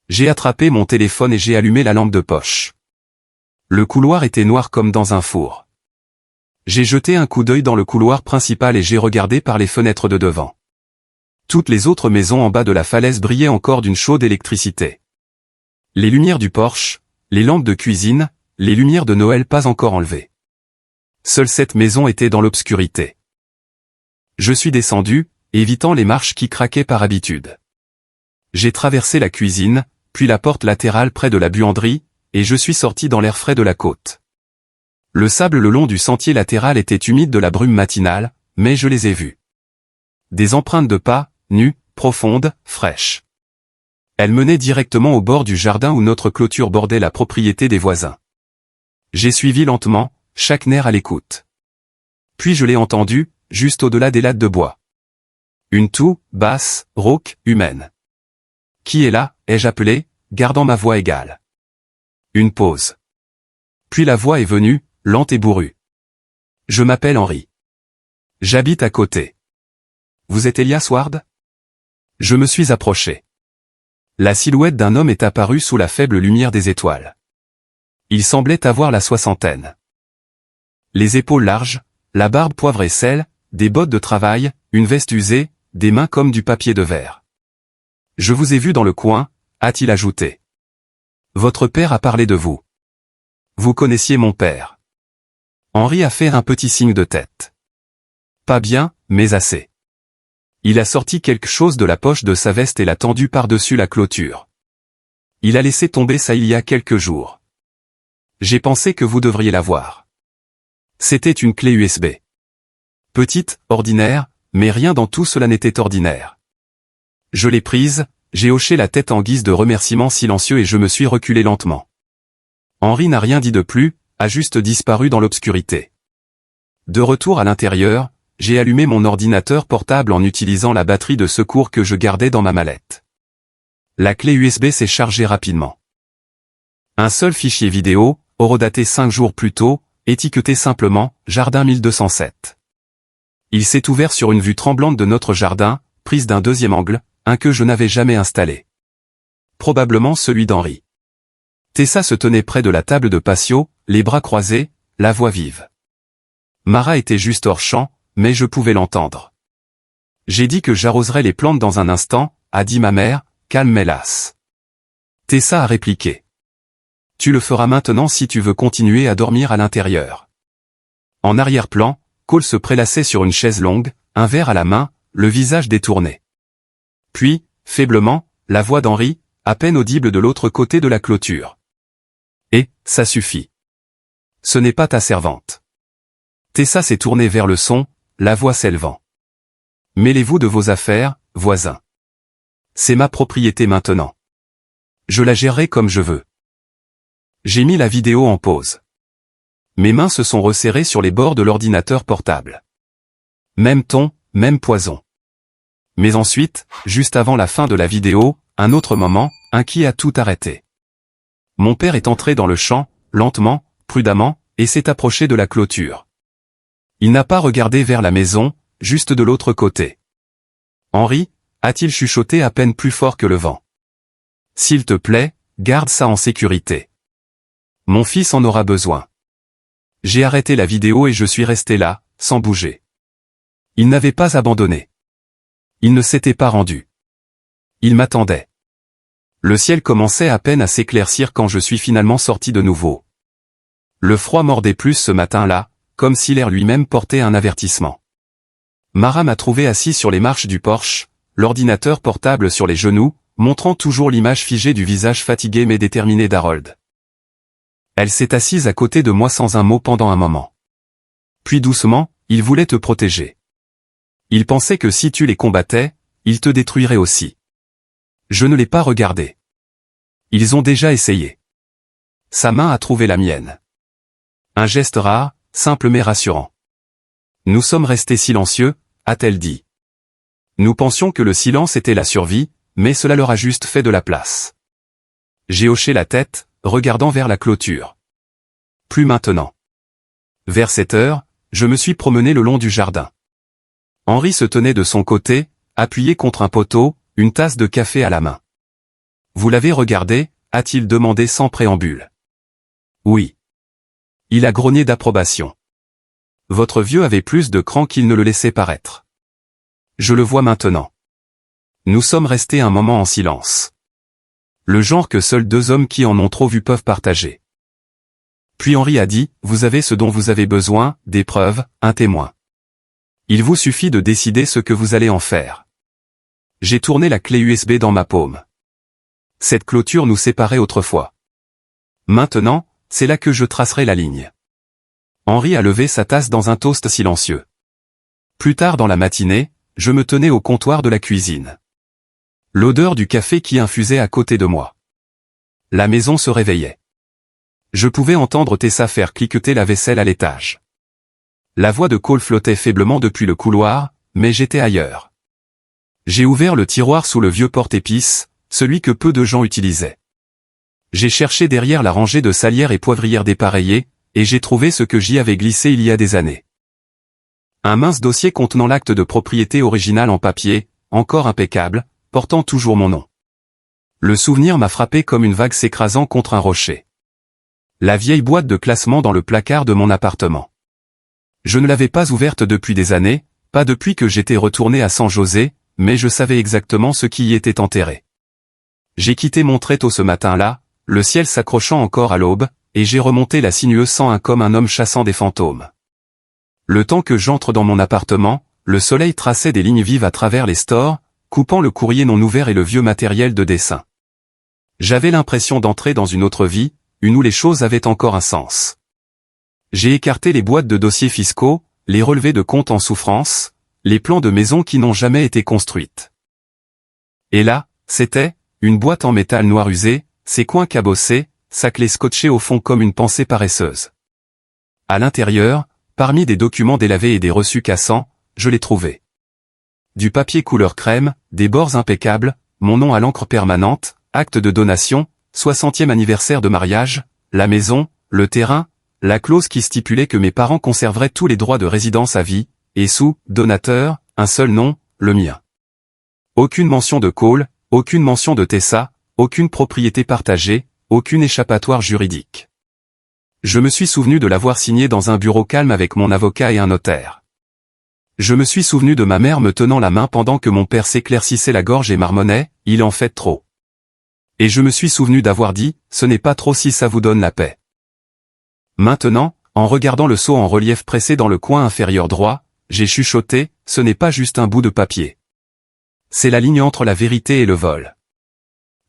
J'ai attrapé mon téléphone et j'ai allumé la lampe de poche. Le couloir était noir comme dans un four. J'ai jeté un coup d'œil dans le couloir principal et j'ai regardé par les fenêtres de devant. Toutes les autres maisons en bas de la falaise brillaient encore d'une chaude électricité. Les lumières du porche, les lampes de cuisine, les lumières de Noël pas encore enlevées. Seule cette maison était dans l'obscurité. Je suis descendu, évitant les marches qui craquaient par habitude. J'ai traversé la cuisine, puis la porte latérale près de la buanderie, et je suis sorti dans l'air frais de la côte. Le sable le long du sentier latéral était humide de la brume matinale, mais je les ai vus. Des empreintes de pas, nues, profondes, fraîches. Elles menaient directement au bord du jardin où notre clôture bordait la propriété des voisins. J'ai suivi lentement, chaque nerf à l'écoute. Puis je l'ai entendu, juste au-delà des lattes de bois. Une toux, basse, rauque, humaine. « Qui est là ?» ai-je appelé, gardant ma voix égale. Une pause. Puis la voix est venue, lente et bourrue. « Je m'appelle Henri. J'habite à côté. Vous êtes Elias Ward ?» Je me suis approché. La silhouette d'un homme est apparue sous la faible lumière des étoiles. Il semblait avoir la soixantaine. Les épaules larges, la barbe poivre et sel, des bottes de travail, une veste usée, des mains comme du papier de verre. « Je vous ai vu dans le coin », a-t-il ajouté. « Votre père a parlé de vous. Vous connaissiez mon père. » Henri a fait un petit signe de tête. Pas bien, mais assez. Il a sorti quelque chose de la poche de sa veste et l'a tendu par-dessus la clôture. Il a laissé tomber ça il y a quelques jours. J'ai pensé que vous devriez la voir. C'était une clé USB. Petite, ordinaire, mais rien dans tout cela n'était ordinaire. Je l'ai prise, j'ai hoché la tête en guise de remerciement silencieux et je me suis reculé lentement. Henri n'a rien dit de plus, a juste disparu dans l'obscurité. De retour à l'intérieur, j'ai allumé mon ordinateur portable en utilisant la batterie de secours que je gardais dans ma mallette. La clé USB s'est chargée rapidement. Un seul fichier vidéo, horodaté 5 jours plus tôt, étiqueté simplement « Jardin 1207 ». Il s'est ouvert sur une vue tremblante de notre jardin, prise d'un deuxième angle, un que je n'avais jamais installé. Probablement celui d'Henri. Tessa se tenait près de la table de patio, les bras croisés, la voix vive. Mara était juste hors champ, mais je pouvais l'entendre. J'ai dit que j'arroserais les plantes dans un instant, a dit ma mère, calme mais lasse. Tessa a répliqué. Tu le feras maintenant si tu veux continuer à dormir à l'intérieur. En arrière-plan, Cole se prélassait sur une chaise longue, un verre à la main, le visage détourné. Puis, faiblement, la voix d'Henri, à peine audible de l'autre côté de la clôture. Et, ça suffit. Ce n'est pas ta servante. Tessa s'est tournée vers le son, la voix s'élevant. Mêlez-vous de vos affaires, voisins. C'est ma propriété maintenant. Je la gérerai comme je veux. J'ai mis la vidéo en pause. Mes mains se sont resserrées sur les bords de l'ordinateur portable. Même ton, même poison. Mais ensuite, juste avant la fin de la vidéo, un autre moment, qui a tout arrêté. Mon père est entré dans le champ, lentement, prudemment, et s'est approché de la clôture. Il n'a pas regardé vers la maison, juste de l'autre côté. « Henri » a-t-il chuchoté à peine plus fort que le vent. « S'il te plaît, garde ça en sécurité. Mon fils en aura besoin. » J'ai arrêté la vidéo et je suis resté là, sans bouger. Il n'avait pas abandonné. Il ne s'était pas rendu. Il m'attendait. Le ciel commençait à peine à s'éclaircir quand je suis finalement sorti de nouveau. Le froid mordait plus ce matin-là, comme si l'air lui-même portait un avertissement. Mara m'a trouvé assis sur les marches du porche, l'ordinateur portable sur les genoux, montrant toujours l'image figée du visage fatigué mais déterminé d'Harold. Elle s'est assise à côté de moi sans un mot pendant un moment. Puis doucement, il voulait te protéger. Il pensait que si tu les combattais, ils te détruiraient aussi. Je ne l'ai pas regardé. Ils ont déjà essayé. Sa main a trouvé la mienne. Un geste rare, simple mais rassurant. Nous sommes restés silencieux, a-t-elle dit. Nous pensions que le silence était la survie, mais cela leur a juste fait de la place. J'ai hoché la tête, regardant vers la clôture. Plus maintenant. Vers 7 heures, je me suis promené le long du jardin. Henri se tenait de son côté, appuyé contre un poteau, une tasse de café à la main. « Vous l'avez regardé » a-t-il demandé sans préambule. « Oui. » Il a grogné d'approbation. « Votre vieux avait plus de cran qu'il ne le laissait paraître. Je le vois maintenant. » Nous sommes restés un moment en silence. Le genre que seuls deux hommes qui en ont trop vu peuvent partager. Puis Henri a dit, « Vous avez ce dont vous avez besoin, des preuves, un témoin. Il vous suffit de décider ce que vous allez en faire. » J'ai tourné la clé USB dans ma paume. Cette clôture nous séparait autrefois. Maintenant, c'est là que je tracerai la ligne. Henri a levé sa tasse dans un toast silencieux. Plus tard dans la matinée, je me tenais au comptoir de la cuisine. L'odeur du café qui infusait à côté de moi. La maison se réveillait. Je pouvais entendre Tessa faire cliqueter la vaisselle à l'étage. La voix de Cole flottait faiblement depuis le couloir, mais j'étais ailleurs. J'ai ouvert le tiroir sous le vieux porte-épices, celui que peu de gens utilisaient. J'ai cherché derrière la rangée de salières et poivrières dépareillées, et j'ai trouvé ce que j'y avais glissé il y a des années. Un mince dossier contenant l'acte de propriété original en papier, encore impeccable, portant toujours mon nom. Le souvenir m'a frappé comme une vague s'écrasant contre un rocher. La vieille boîte de classement dans le placard de mon appartement. Je ne l'avais pas ouverte depuis des années, pas depuis que j'étais retourné à San José, mais je savais exactement ce qui y était enterré. J'ai quitté mon tréteau ce matin-là, le ciel s'accrochant encore à l'aube, et j'ai remonté la sinueuse 101 comme un homme chassant des fantômes. Le temps que j'entre dans mon appartement, le soleil traçait des lignes vives à travers les stores, coupant le courrier non ouvert et le vieux matériel de dessin. J'avais l'impression d'entrer dans une autre vie, une où les choses avaient encore un sens. J'ai écarté les boîtes de dossiers fiscaux, les relevés de comptes en souffrance, les plans de maisons qui n'ont jamais été construites. Et là, c'était, une boîte en métal noir usé, ses coins cabossés, sa clé scotchée au fond comme une pensée paresseuse. À l'intérieur, parmi des documents délavés et des reçus cassants, je l'ai trouvé. Du papier couleur crème, des bords impeccables, mon nom à l'encre permanente, acte de donation, 60e anniversaire de mariage, la maison, le terrain, la clause qui stipulait que mes parents conserveraient tous les droits de résidence à vie, et sous, donateur, un seul nom, le mien. Aucune mention de Cole, aucune mention de Tessa, aucune propriété partagée, aucune échappatoire juridique. Je me suis souvenu de l'avoir signé dans un bureau calme avec mon avocat et un notaire. Je me suis souvenu de ma mère me tenant la main pendant que mon père s'éclaircissait la gorge et marmonnait, « Il en fait trop ». Et je me suis souvenu d'avoir dit, « Ce n'est pas trop si ça vous donne la paix ». Maintenant, en regardant le sceau en relief pressé dans le coin inférieur droit, j'ai chuchoté, « Ce n'est pas juste un bout de papier. C'est la ligne entre la vérité et le vol ».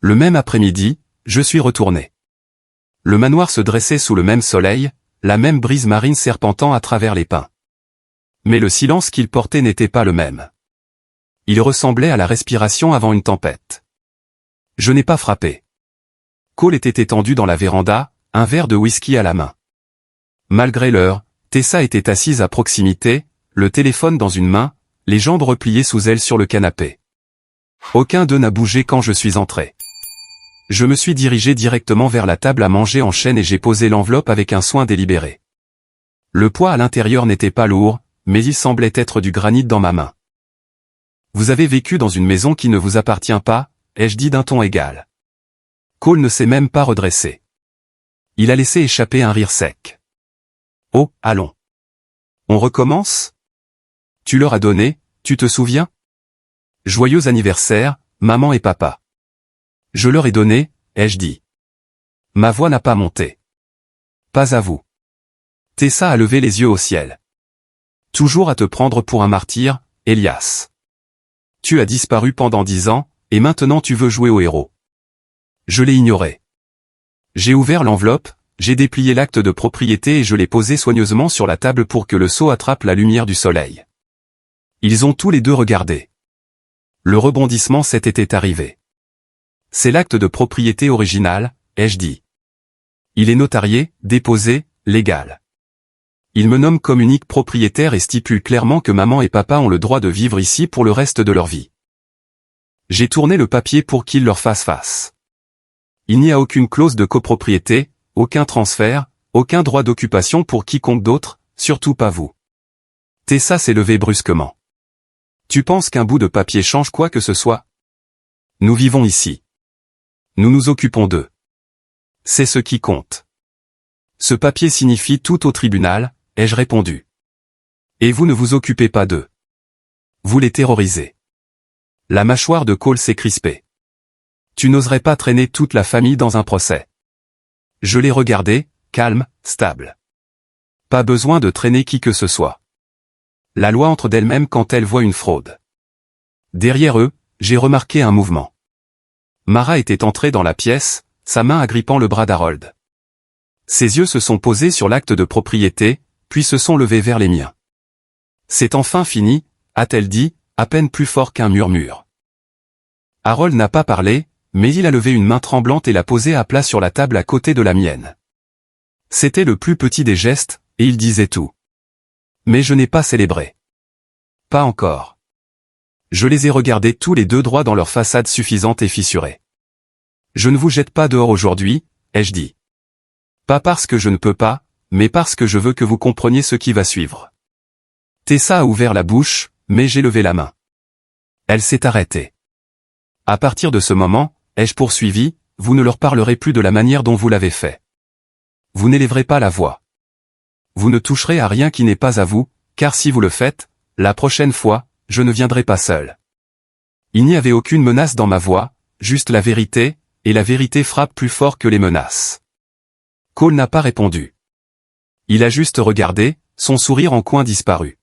Le même après-midi, je suis retourné. Le manoir se dressait sous le même soleil, la même brise marine serpentant à travers les pins. Mais le silence qu'il portait n'était pas le même. Il ressemblait à la respiration avant une tempête. Je n'ai pas frappé. Cole était étendu dans la véranda, un verre de whisky à la main. Malgré l'heure, Tessa était assise à proximité, le téléphone dans une main, les jambes repliées sous elle sur le canapé. Aucun d'eux n'a bougé quand je suis entré. Je me suis dirigé directement vers la table à manger en chaîne et j'ai posé l'enveloppe avec un soin délibéré. Le poids à l'intérieur n'était pas lourd, mais il semblait être du granit dans ma main. « Vous avez vécu dans une maison qui ne vous appartient pas ?» ai-je dit d'un ton égal. Cole ne s'est même pas redressé. Il a laissé échapper un rire sec. « Oh, allons. On recommence ? Tu leur as donné, tu te souviens ? Joyeux anniversaire, maman et papa. Je leur ai donné, ai-je dit. Ma voix n'a pas monté. Pas à vous. Tessa a levé les yeux au ciel. Toujours à te prendre pour un martyr, Elias. Tu as disparu pendant 10 ans, et maintenant tu veux jouer au héros. Je l'ai ignoré. J'ai ouvert l'enveloppe, j'ai déplié l'acte de propriété et je l'ai posé soigneusement sur la table pour que le seau attrape la lumière du soleil. Ils ont tous les deux regardé. Le rebondissement s'était arrivé. C'est l'acte de propriété original, ai-je dit. Il est notarié, déposé, légal. Il me nomme comme unique propriétaire et stipule clairement que maman et papa ont le droit de vivre ici pour le reste de leur vie. J'ai tourné le papier pour qu'il leur fasse face. Il n'y a aucune clause de copropriété, aucun transfert, aucun droit d'occupation pour quiconque d'autre, surtout pas vous. Tessa s'est levée brusquement. Tu penses qu'un bout de papier change quoi que ce soit ? Nous vivons ici. Nous nous occupons d'eux. C'est ce qui compte. Ce papier signifie tout au tribunal, ai-je répondu. Et vous ne vous occupez pas d'eux. Vous les terrorisez. La mâchoire de Cole s'est crispée. Tu n'oserais pas traîner toute la famille dans un procès. Je l'ai regardé, calme, stable. Pas besoin de traîner qui que ce soit. La loi entre d'elle-même quand elle voit une fraude. Derrière eux, j'ai remarqué un mouvement. Mara était entrée dans la pièce, sa main agrippant le bras d'Harold. Ses yeux se sont posés sur l'acte de propriété, puis se sont levés vers les miens. C'est enfin fini, a-t-elle dit, à peine plus fort qu'un murmure. Harold n'a pas parlé, mais il a levé une main tremblante et l'a posée à plat sur la table à côté de la mienne. C'était le plus petit des gestes, et il disait tout. Mais je n'ai pas célébré. Pas encore. Je les ai regardés tous les deux droits dans leur façade suffisante et fissurée. Je ne vous jette pas dehors aujourd'hui, ai-je dit. Pas parce que je ne peux pas, mais parce que je veux que vous compreniez ce qui va suivre. Tessa a ouvert la bouche, mais j'ai levé la main. Elle s'est arrêtée. À partir de ce moment, ai-je poursuivi, vous ne leur parlerez plus de la manière dont vous l'avez fait. Vous n'élèverez pas la voix. Vous ne toucherez à rien qui n'est pas à vous, car si vous le faites, la prochaine fois, je ne viendrai pas seul. Il n'y avait aucune menace dans ma voix, juste la vérité, et la vérité frappe plus fort que les menaces. Cole n'a pas répondu. Il a juste regardé, son sourire en coin disparu.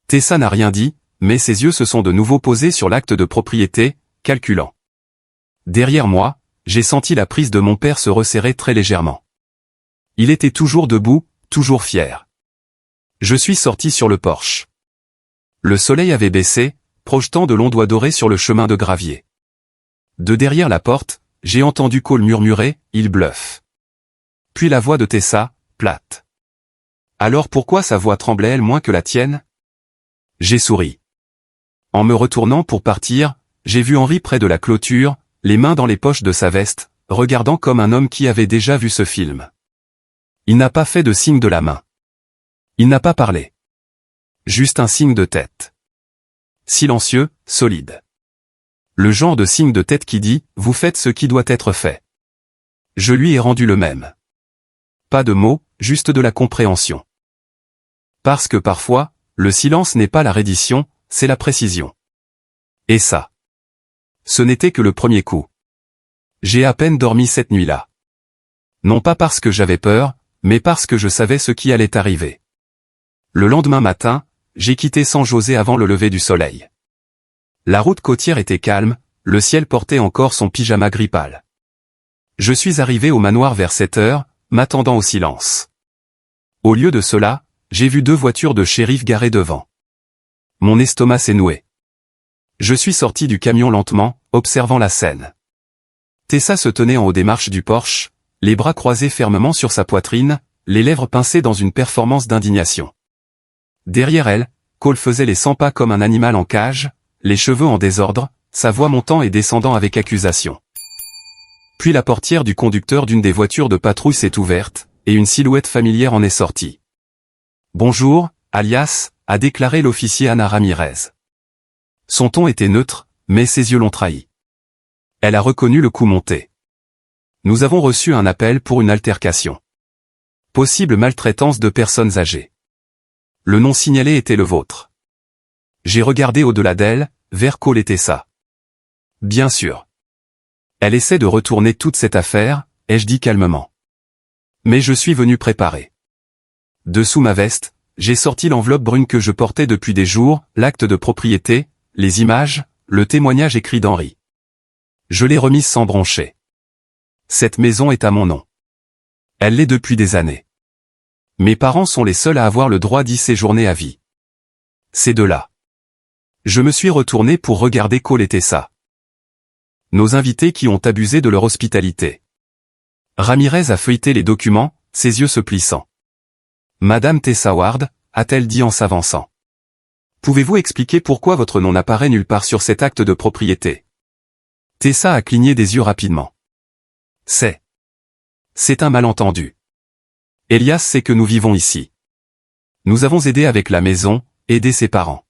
Tessa n'a rien dit, mais ses yeux se sont de nouveau posés sur l'acte de propriété, calculant. Derrière moi, j'ai senti la prise de mon père se resserrer très légèrement. Il était toujours debout, toujours fier. Je suis sorti sur le porche. Le soleil avait baissé, projetant de longs doigts dorés sur le chemin de gravier. De derrière la porte, j'ai entendu Cole murmurer, il bluffe. Puis la voix de Tessa, plate. Alors pourquoi sa voix tremblait-elle moins que la tienne ? J'ai souri. En me retournant pour partir, j'ai vu Henri près de la clôture, les mains dans les poches de sa veste, regardant comme un homme qui avait déjà vu ce film. Il n'a pas fait de signe de la main. Il n'a pas parlé. Juste un signe de tête. Silencieux, solide. Le genre de signe de tête qui dit « Vous faites ce qui doit être fait ». Je lui ai rendu le même. Pas de mots, juste de la compréhension. Parce que parfois, le silence n'est pas la reddition, c'est la précision. Et ça. Ce n'était que le premier coup. J'ai à peine dormi cette nuit-là. Non pas parce que j'avais peur, mais parce que je savais ce qui allait arriver. Le lendemain matin, j'ai quitté San José avant le lever du soleil. La route côtière était calme, le ciel portait encore son pyjama gris pâle. Je suis arrivé au manoir vers 7 heures, m'attendant au silence. Au lieu de cela, j'ai vu 2 voitures de shérif garées devant. Mon estomac s'est noué. Je suis sorti du camion lentement, observant la scène. Tessa se tenait en haut des marches du porche, les bras croisés fermement sur sa poitrine, les lèvres pincées dans une performance d'indignation. Derrière elle, Cole faisait les 100 pas comme un animal en cage, les cheveux en désordre, sa voix montant et descendant avec accusation. Puis la portière du conducteur d'une des voitures de patrouille s'est ouverte, et une silhouette familière en est sortie. « Bonjour, alias », a déclaré l'officier Ana Ramirez. Son ton était neutre, mais ses yeux l'ont trahi. Elle a reconnu le coup monté. Nous avons reçu un appel pour une altercation. Possible maltraitance de personnes âgées. Le nom signalé était le vôtre. J'ai regardé au-delà d'elle, vers Cole et Tessa. Bien sûr. Elle essaie de retourner toute cette affaire, ai-je dit calmement. Mais je suis venu préparer. Dessous ma veste, j'ai sorti l'enveloppe brune que je portais depuis des jours, l'acte de propriété, les images, le témoignage écrit d'Henri. Je l'ai remise sans broncher. Cette maison est à mon nom. Elle l'est depuis des années. Mes parents sont les seuls à avoir le droit d'y séjourner à vie. C'est de là. Je me suis retourné pour regarder Cole et Tessa. Nos invités qui ont abusé de leur hospitalité. Ramirez a feuilleté les documents, ses yeux se plissant. Madame Tessa Ward, a-t-elle dit en s'avançant. Pouvez-vous expliquer pourquoi votre nom n'apparaît nulle part sur cet acte de propriété? Tessa a cligné des yeux rapidement. C'est un malentendu. Elias sait que nous vivons ici. Nous avons aidé avec la maison, aidé ses parents.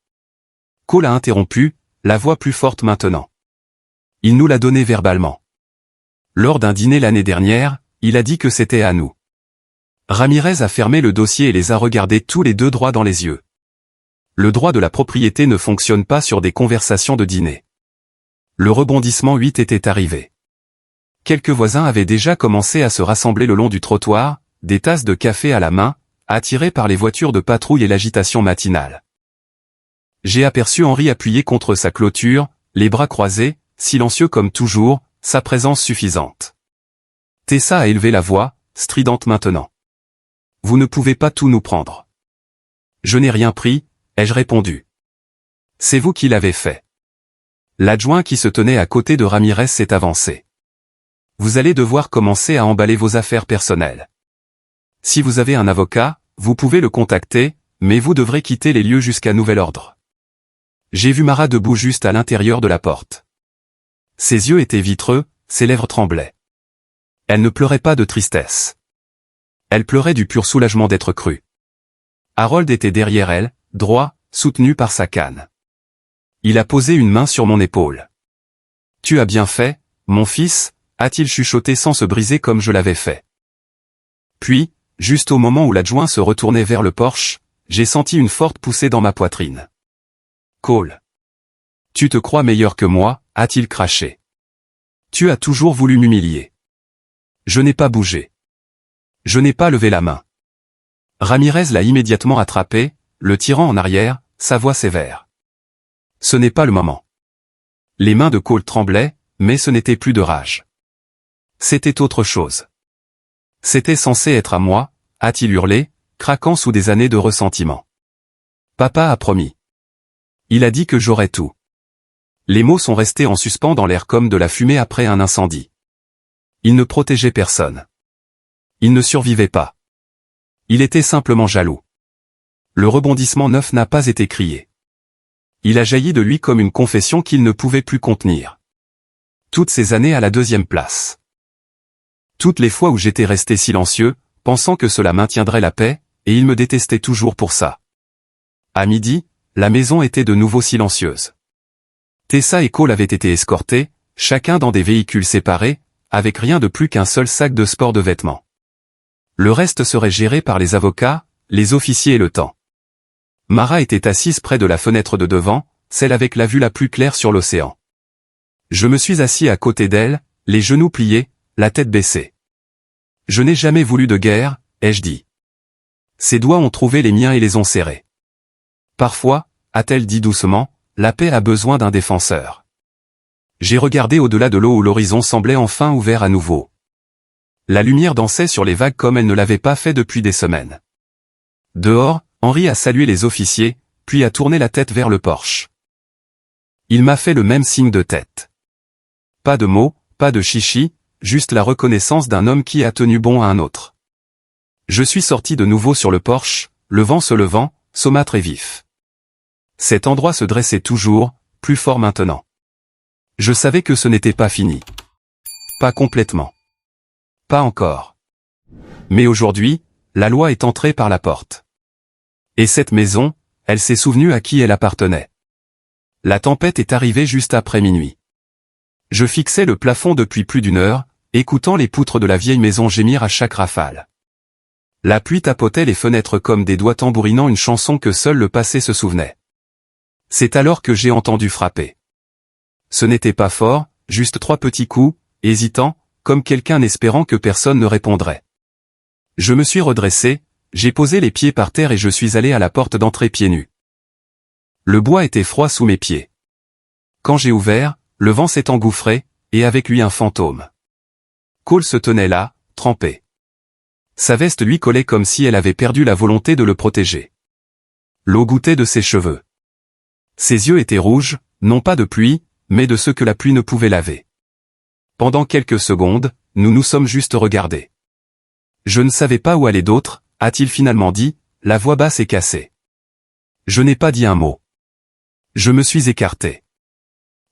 Cole a interrompu, la voix plus forte maintenant. Il nous l'a donné verbalement. Lors d'un dîner l'année dernière, il a dit que c'était à nous. Ramirez a fermé le dossier et les a regardés tous les deux droit dans les yeux. Le droit de la propriété ne fonctionne pas sur des conversations de dîner. Le rebondissement 8 était arrivé. Quelques voisins avaient déjà commencé à se rassembler le long du trottoir, des tasses de café à la main, attirés par les voitures de patrouille et l'agitation matinale. J'ai aperçu Henri appuyé contre sa clôture, les bras croisés, silencieux comme toujours, sa présence suffisante. Tessa a élevé la voix, stridente maintenant. Vous ne pouvez pas tout nous prendre. Je n'ai rien pris, ai-je répondu. C'est vous qui l'avez fait. L'adjoint qui se tenait à côté de Ramirez s'est avancé. Vous allez devoir commencer à emballer vos affaires personnelles. Si vous avez un avocat, vous pouvez le contacter, mais vous devrez quitter les lieux jusqu'à nouvel ordre. J'ai vu Mara debout juste à l'intérieur de la porte. Ses yeux étaient vitreux, ses lèvres tremblaient. Elle ne pleurait pas de tristesse. Elle pleurait du pur soulagement d'être crue. Harold était derrière elle, droit, soutenu par sa canne. Il a posé une main sur mon épaule. « Tu as bien fait, mon fils », a-t-il chuchoté sans se briser comme je l'avais fait. Puis, juste au moment où l'adjoint se retournait vers le porche, j'ai senti une forte poussée dans ma poitrine. « Cole. Tu te crois meilleur que moi », a-t-il craché. « Tu as toujours voulu m'humilier. » Je n'ai pas bougé. Je n'ai pas levé la main. Ramirez l'a immédiatement attrapé, le tirant en arrière, sa voix sévère. « Ce n'est pas le moment. » Les mains de Cole tremblaient, mais ce n'était plus de rage. C'était autre chose. C'était censé être à moi, a-t-il hurlé, craquant sous des années de ressentiment. Papa a promis. Il a dit que j'aurais tout. Les mots sont restés en suspens dans l'air comme de la fumée après un incendie. Il ne protégeait personne. Il ne survivait pas. Il était simplement jaloux. Le rebondissement 9 n'a pas été crié. Il a jailli de lui comme une confession qu'il ne pouvait plus contenir. Toutes ces années à la deuxième place. Toutes les fois où j'étais resté silencieux, pensant que cela maintiendrait la paix, et il me détestait toujours pour ça. À midi, la maison était de nouveau silencieuse. Tessa et Cole avaient été escortés, chacun dans des véhicules séparés, avec rien de plus qu'un seul sac de sport de vêtements. Le reste serait géré par les avocats, les officiers et le temps. Mara était assise près de la fenêtre de devant, celle avec la vue la plus claire sur l'océan. Je me suis assis à côté d'elle, les genoux pliés, la tête baissée. Je n'ai jamais voulu de guerre, ai-je dit. Ses doigts ont trouvé les miens et les ont serrés. Parfois, a-t-elle dit doucement, la paix a besoin d'un défenseur. J'ai regardé au-delà de l'eau où l'horizon semblait enfin ouvert à nouveau. La lumière dansait sur les vagues comme elle ne l'avait pas fait depuis des semaines. Dehors, Henri a salué les officiers, puis a tourné la tête vers le porche. Il m'a fait le même signe de tête. Pas de mots, pas de chichi, juste la reconnaissance d'un homme qui a tenu bon à un autre. Je suis sorti de nouveau sur le porche, le vent se levant, saumâtre et vif. Cet endroit se dressait toujours, plus fort maintenant. Je savais que ce n'était pas fini. Pas complètement. Pas encore. Mais aujourd'hui, la loi est entrée par la porte. Et cette maison, elle s'est souvenue à qui elle appartenait. La tempête est arrivée juste après minuit. Je fixais le plafond depuis plus d'une heure, écoutant les poutres de la vieille maison gémir à chaque rafale. La pluie tapotait les fenêtres comme des doigts tambourinant une chanson que seul le passé se souvenait. C'est alors que j'ai entendu frapper. Ce n'était pas fort, juste 3 petits coups, hésitants, comme quelqu'un espérant que personne ne répondrait. Je me suis redressé, j'ai posé les pieds par terre et je suis allé à la porte d'entrée pieds nus. Le bois était froid sous mes pieds. Quand j'ai ouvert, le vent s'est engouffré, et avec lui un fantôme. Cole se tenait là, trempé. Sa veste lui collait comme si elle avait perdu la volonté de le protéger. L'eau gouttait de ses cheveux. Ses yeux étaient rouges, non pas de pluie, mais de ce que la pluie ne pouvait laver. Pendant quelques secondes, nous nous sommes juste regardés. Je ne savais pas où aller d'autre, a-t-il finalement dit, la voix basse et cassée. Je n'ai pas dit un mot. Je me suis écarté.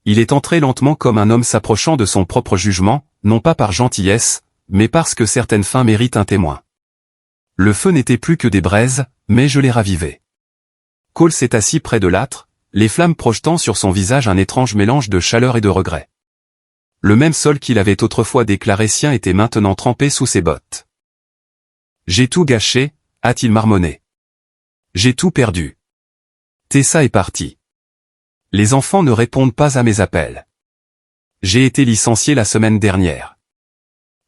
Il est entré lentement comme un homme s'approchant de son propre jugement, non pas par gentillesse, mais parce que certaines fins méritent un témoin. Le feu n'était plus que des braises, mais je les ravivais. Cole s'est assis près de l'âtre, les flammes projetant sur son visage un étrange mélange de chaleur et de regret. Le même sol qu'il avait autrefois déclaré sien était maintenant trempé sous ses bottes. J'ai tout gâché, a-t-il marmonné. J'ai tout perdu. Tessa est partie. Les enfants ne répondent pas à mes appels. J'ai été licencié la semaine dernière.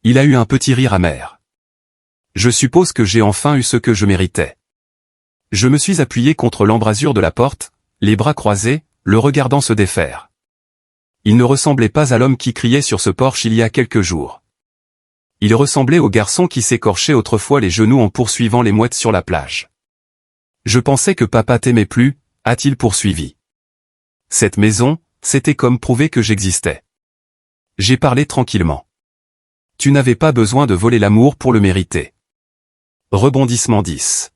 Il a eu un petit rire amer. Je suppose que j'ai enfin eu ce que je méritais. Je me suis appuyé contre l'embrasure de la porte, les bras croisés, le regardant se défaire. Il ne ressemblait pas à l'homme qui criait sur ce porche il y a quelques jours. Il ressemblait au garçon qui s'écorchait autrefois les genoux en poursuivant les mouettes sur la plage. Je pensais que papa t'aimait plus, a-t-il poursuivi. Cette maison, c'était comme prouver que j'existais. J'ai parlé tranquillement. Tu n'avais pas besoin de voler l'amour pour le mériter. Rebondissement 10.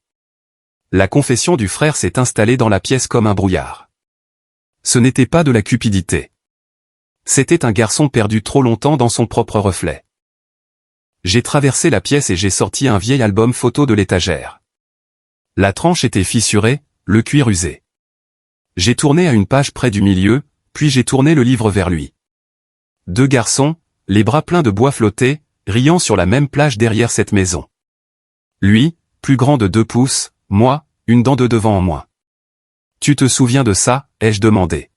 La confession du frère s'est installée dans la pièce comme un brouillard. Ce n'était pas de la cupidité. C'était un garçon perdu trop longtemps dans son propre reflet. J'ai traversé la pièce et j'ai sorti un vieil album photo de l'étagère. La tranche était fissurée, le cuir usé. J'ai tourné à une page près du milieu, puis j'ai tourné le livre vers lui. 2 garçons, les bras pleins de bois flottés, riant sur la même plage derrière cette maison. Lui, plus grand de 2 pouces, moi, une dent de devant en moins. Tu te souviens de ça, ai-je demandé.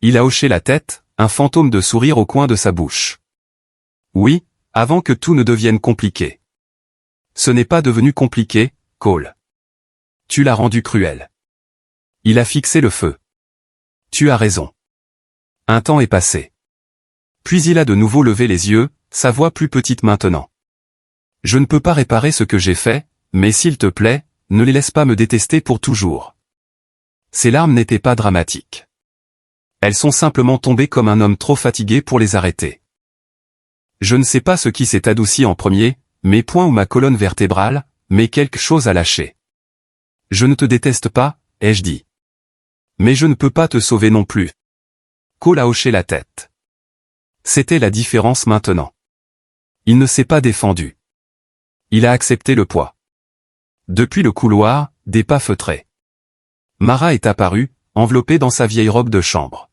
Il a hoché la tête, un fantôme de sourire au coin de sa bouche. Oui, avant que tout ne devienne compliqué. Ce n'est pas devenu compliqué, Cole. Tu l'as rendu cruel. Il a fixé le feu. Tu as raison. Un temps est passé. Puis il a de nouveau levé les yeux, sa voix plus petite maintenant. Je ne peux pas réparer ce que j'ai fait, mais s'il te plaît, ne les laisse pas me détester pour toujours. Ses larmes n'étaient pas dramatiques. Elles sont simplement tombées comme un homme trop fatigué pour les arrêter. Je ne sais pas ce qui s'est adouci en premier, mes poings ou ma colonne vertébrale, mais quelque chose a lâché. Je ne te déteste pas, ai-je dit. Mais je ne peux pas te sauver non plus. Cole a hoché la tête. C'était la différence maintenant. Il ne s'est pas défendu. Il a accepté le poids. Depuis le couloir, des pas feutrés. Mara est apparue, enveloppée dans sa vieille robe de chambre.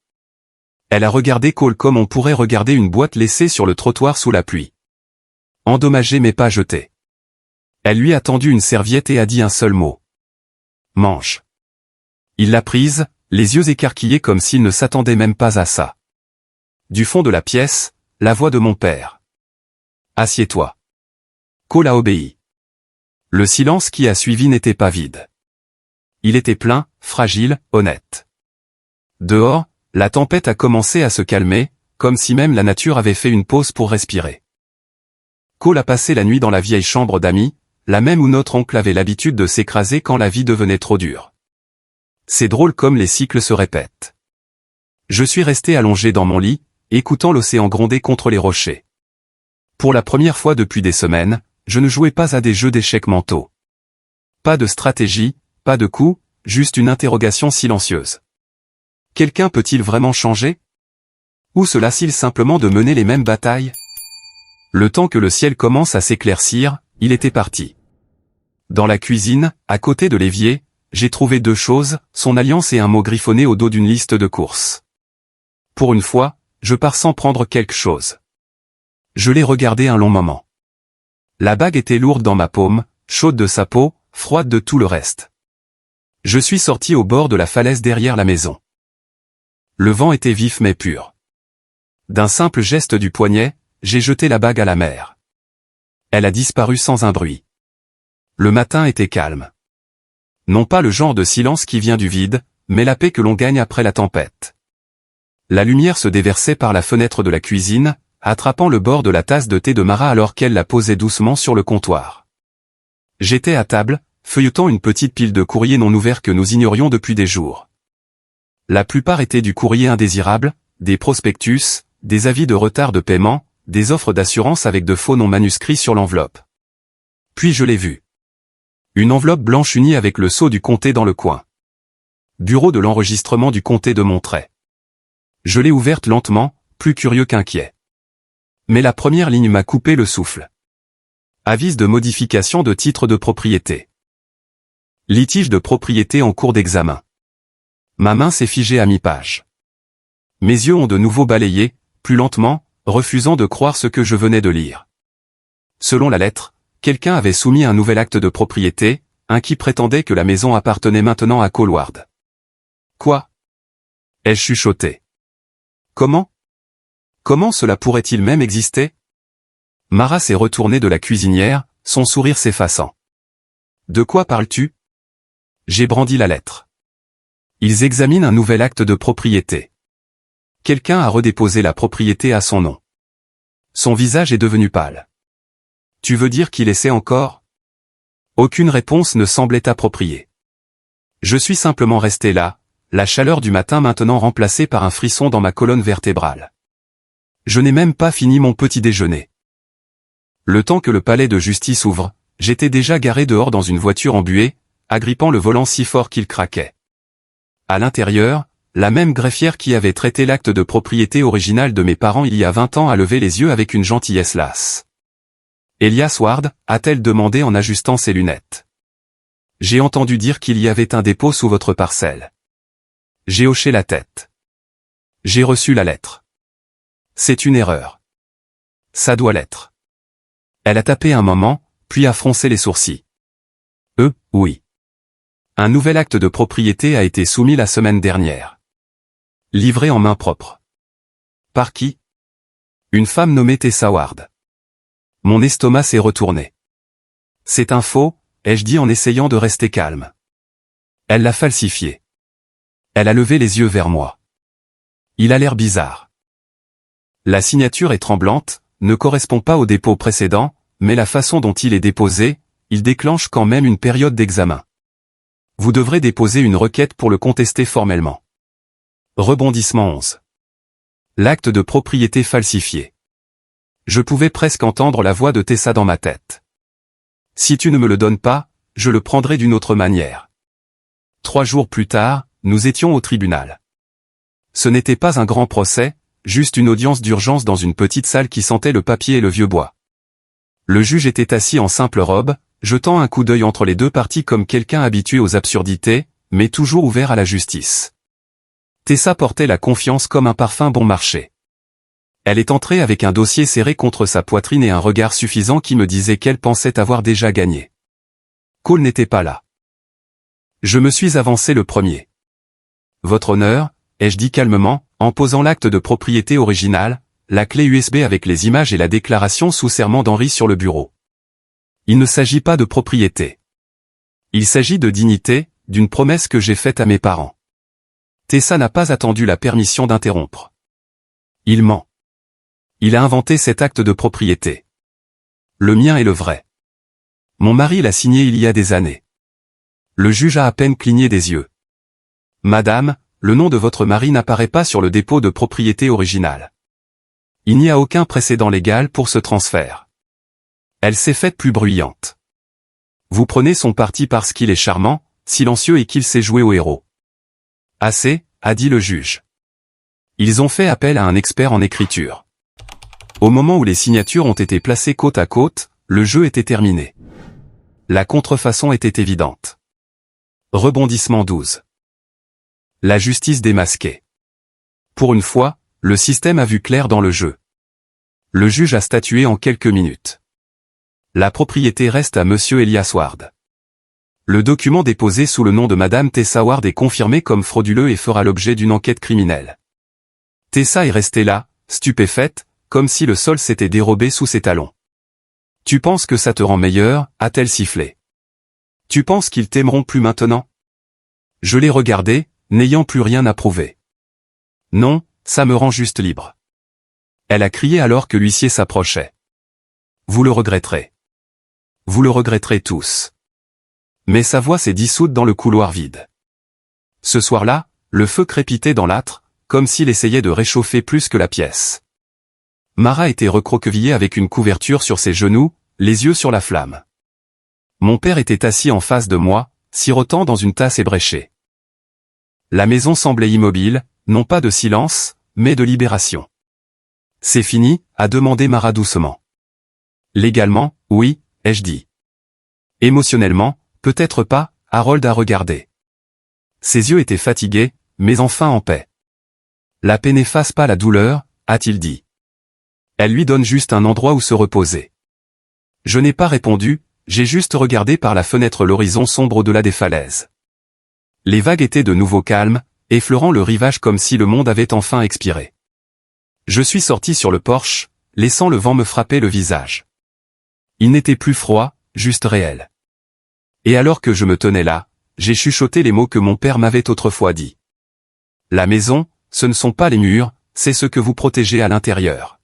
Elle a regardé Cole comme on pourrait regarder une boîte laissée sur le trottoir sous la pluie. Endommagée mais pas jetée. Elle lui a tendu une serviette et a dit un seul mot. Mange. Il l'a prise, les yeux écarquillés comme s'il ne s'attendait même pas à ça. Du fond de la pièce, la voix de mon père. Assieds-toi. Cole a obéi. Le silence qui a suivi n'était pas vide. Il était plein, fragile, honnête. Dehors, la tempête a commencé à se calmer, comme si même la nature avait fait une pause pour respirer. Cole a passé la nuit dans la vieille chambre d'amis, la même où notre oncle avait l'habitude de s'écraser quand la vie devenait trop dure. C'est drôle comme les cycles se répètent. Je suis resté allongé dans mon lit, écoutant l'océan gronder contre les rochers. Pour la première fois depuis des semaines, je ne jouais pas à des jeux d'échecs mentaux. Pas de stratégie, pas de coup, juste une interrogation silencieuse. Quelqu'un peut-il vraiment changer? Ou se lasse-t-il simplement de mener les mêmes batailles? Le temps que le ciel commence à s'éclaircir, il était parti. Dans la cuisine, à côté de l'évier, j'ai trouvé deux choses, son alliance et un mot griffonné au dos d'une liste de courses. Pour une fois, je pars sans prendre quelque chose. Je l'ai regardé un long moment. La bague était lourde dans ma paume, chaude de sa peau, froide de tout le reste. Je suis sorti au bord de la falaise derrière la maison. Le vent était vif mais pur. D'un simple geste du poignet, j'ai jeté la bague à la mer. Elle a disparu sans un bruit. Le matin était calme. Non pas le genre de silence qui vient du vide, mais la paix que l'on gagne après la tempête. La lumière se déversait par la fenêtre de la cuisine, attrapant le bord de la tasse de thé de Mara alors qu'elle la posait doucement sur le comptoir. J'étais à table, feuilletant une petite pile de courriers non ouverts que nous ignorions depuis des jours. La plupart étaient du courrier indésirable, des prospectus, des avis de retard de paiement, des offres d'assurance avec de faux noms manuscrits sur l'enveloppe. Puis je l'ai vu. Une enveloppe blanche unie avec le sceau du comté dans le coin. Bureau de l'enregistrement du comté de Montray. Je l'ai ouverte lentement, plus curieux qu'inquiet. Mais la première ligne m'a coupé le souffle. Avis de modification de titre de propriété. Litige de propriété en cours d'examen. Ma main s'est figée à mi-page. Mes yeux ont de nouveau balayé, plus lentement, refusant de croire ce que je venais de lire. Selon la lettre, quelqu'un avait soumis un nouvel acte de propriété, un qui prétendait que la maison appartenait maintenant à Colward. Quoi? Ai-je chuchoté. Comment? Comment cela pourrait-il même exister? Mara s'est retournée de la cuisinière, son sourire s'effaçant. De quoi parles-tu? J'ai brandi la lettre. Ils examinent un nouvel acte de propriété. Quelqu'un a redéposé la propriété à son nom. Son visage est devenu pâle. Tu veux dire qu'il essaie encore? Aucune réponse ne semblait appropriée. Je suis simplement resté là, la chaleur du matin maintenant remplacée par un frisson dans ma colonne vertébrale. Je n'ai même pas fini mon petit déjeuner. Le temps que le palais de justice ouvre, j'étais déjà garé dehors dans une voiture embuée, agrippant le volant si fort qu'il craquait. À l'intérieur, la même greffière qui avait traité l'acte de propriété original de mes parents il y a 20 ans a levé les yeux avec une gentillesse lasse. Elias Ward, a-t-elle demandé en ajustant ses lunettes. J'ai entendu dire qu'il y avait un dépôt sous votre parcelle. J'ai hoché la tête. J'ai reçu la lettre. C'est une erreur. Ça doit l'être. Elle a tapé un moment, puis a froncé les sourcils. Oui. Un nouvel acte de propriété a été soumis la semaine dernière. Livré en main propre. Par qui? Une femme nommée Tessa Ward. Mon estomac s'est retourné. C'est un faux, ai-je dit en essayant de rester calme. Elle l'a falsifié. Elle a levé les yeux vers moi. Il a l'air bizarre. La signature est tremblante, ne correspond pas au dépôt précédent, mais la façon dont il est déposé, il déclenche quand même une période d'examen. Vous devrez déposer une requête pour le contester formellement. Rebondissement 11. L'acte de propriété falsifié. Je pouvais presque entendre la voix de Tessa dans ma tête. Si tu ne me le donnes pas, je le prendrai d'une autre manière. 3 jours plus tard, nous étions au tribunal. Ce n'était pas un grand procès, juste une audience d'urgence dans une petite salle qui sentait le papier et le vieux bois. Le juge était assis en simple robe, jetant un coup d'œil entre les deux parties comme quelqu'un habitué aux absurdités, mais toujours ouvert à la justice. Tessa portait la confiance comme un parfum bon marché. Elle est entrée avec un dossier serré contre sa poitrine et un regard suffisant qui me disait qu'elle pensait avoir déjà gagné. Cole n'était pas là. Je me suis avancé le premier. Votre honneur, ai-je dit calmement, en posant l'acte de propriété original, la clé USB avec les images et la déclaration sous serment d'Henri sur le bureau. Il ne s'agit pas de propriété. Il s'agit de dignité, d'une promesse que j'ai faite à mes parents. Tessa n'a pas attendu la permission d'interrompre. Il ment. Il a inventé cet acte de propriété. Le mien est le vrai. Mon mari l'a signé il y a des années. Le juge a à peine cligné des yeux. Madame, le nom de votre mari n'apparaît pas sur le dépôt de propriété original. Il n'y a aucun précédent légal pour ce transfert. Elle s'est faite plus bruyante. Vous prenez son parti parce qu'il est charmant, silencieux et qu'il sait jouer au héros. Assez, a dit le juge. Ils ont fait appel à un expert en écriture. Au moment où les signatures ont été placées côte à côte, le jeu était terminé. La contrefaçon était évidente. Rebondissement 12. La justice démasquée. Pour une fois, le système a vu clair dans le jeu. Le juge a statué en quelques minutes. La propriété reste à Monsieur Elias Ward. Le document déposé sous le nom de Madame Tessa Ward est confirmé comme frauduleux et fera l'objet d'une enquête criminelle. Tessa est restée là, stupéfaite, comme si le sol s'était dérobé sous ses talons. Tu penses que ça te rend meilleur, a-t-elle sifflé. Tu penses qu'ils t'aimeront plus maintenant? Je l'ai regardé, n'ayant plus rien à prouver. Non, ça me rend juste libre. Elle a crié alors que l'huissier s'approchait. Vous le regretterez. Vous le regretterez tous. Mais sa voix s'est dissoute dans le couloir vide. Ce soir-là, le feu crépitait dans l'âtre, comme s'il essayait de réchauffer plus que la pièce. Mara était recroquevillée avec une couverture sur ses genoux, les yeux sur la flamme. Mon père était assis en face de moi, sirotant dans une tasse ébréchée. La maison semblait immobile, non pas de silence, mais de libération. C'est fini, a demandé Mara doucement. Légalement, oui, ai-je dit. Émotionnellement, peut-être pas, Harold a regardé. Ses yeux étaient fatigués, mais enfin en paix. La paix n'efface pas la douleur, a-t-il dit. Elle lui donne juste un endroit où se reposer. Je n'ai pas répondu, j'ai juste regardé par la fenêtre l'horizon sombre au-delà des falaises. Les vagues étaient de nouveau calmes, effleurant le rivage comme si le monde avait enfin expiré. Je suis sorti sur le porche, laissant le vent me frapper le visage. Il n'était plus froid, juste réel. Et alors que je me tenais là, j'ai chuchoté les mots que mon père m'avait autrefois dit. La maison, ce ne sont pas les murs, c'est ce que vous protégez à l'intérieur.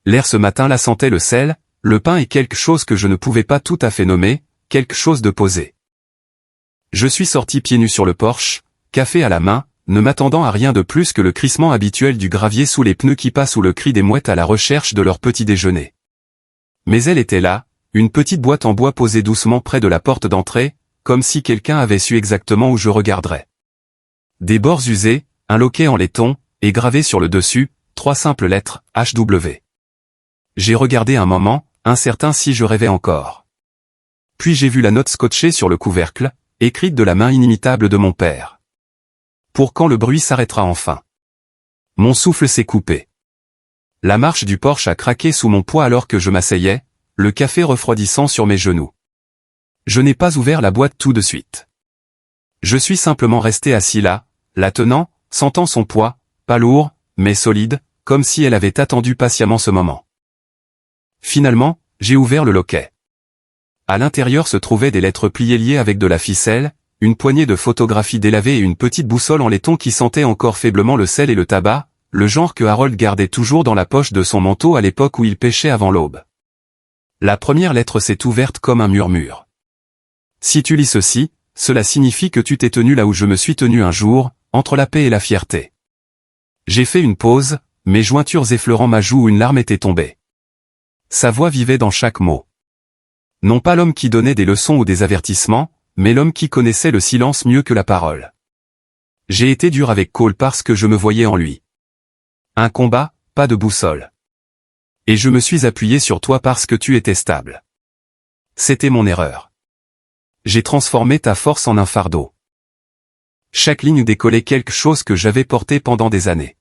L'air ce matin-là sentait le sel, le pain et quelque chose que je ne pouvais pas tout à fait nommer, quelque chose de posé. Je suis sorti pieds nus sur le porche, café à la main, ne m'attendant à rien de plus que le crissement habituel du gravier sous les pneus qui passe ou le cri des mouettes à la recherche de leur petit déjeuner. Mais elle était là, une petite boîte en bois posée doucement près de la porte d'entrée, comme si quelqu'un avait su exactement où je regarderais. Des bords usés, un loquet en laiton, et gravé sur le dessus, 3 simples lettres, HW. J'ai regardé un moment, incertain si je rêvais encore. Puis j'ai vu la note scotchée sur le couvercle, écrite de la main inimitable de mon père. Pour quand le bruit s'arrêtera enfin. Mon souffle s'est coupé. La marche du porche a craqué sous mon poids alors que je m'asseyais, le café refroidissant sur mes genoux. Je n'ai pas ouvert la boîte tout de suite. Je suis simplement resté assis là, la tenant, sentant son poids, pas lourd, mais solide, comme si elle avait attendu patiemment ce moment. Finalement, j'ai ouvert le loquet. À l'intérieur se trouvaient des lettres pliées liées avec de la ficelle, une poignée de photographies délavées et une petite boussole en laiton qui sentait encore faiblement le sel et le tabac, le genre que Harold gardait toujours dans la poche de son manteau à l'époque où il pêchait avant l'aube. La première lettre s'est ouverte comme un murmure. Si tu lis ceci, cela signifie que tu t'es tenu là où je me suis tenu un jour, entre la paix et la fierté. J'ai fait une pause, mes jointures effleurant ma joue où une larme était tombée. Sa voix vivait dans chaque mot. Non pas l'homme qui donnait des leçons ou des avertissements, mais l'homme qui connaissait le silence mieux que la parole. J'ai été dur avec Cole parce que je me voyais en lui. Un combat, pas de boussole. Et je me suis appuyé sur toi parce que tu étais stable. C'était mon erreur. J'ai transformé ta force en un fardeau. Chaque ligne décollait quelque chose que j'avais porté pendant des années.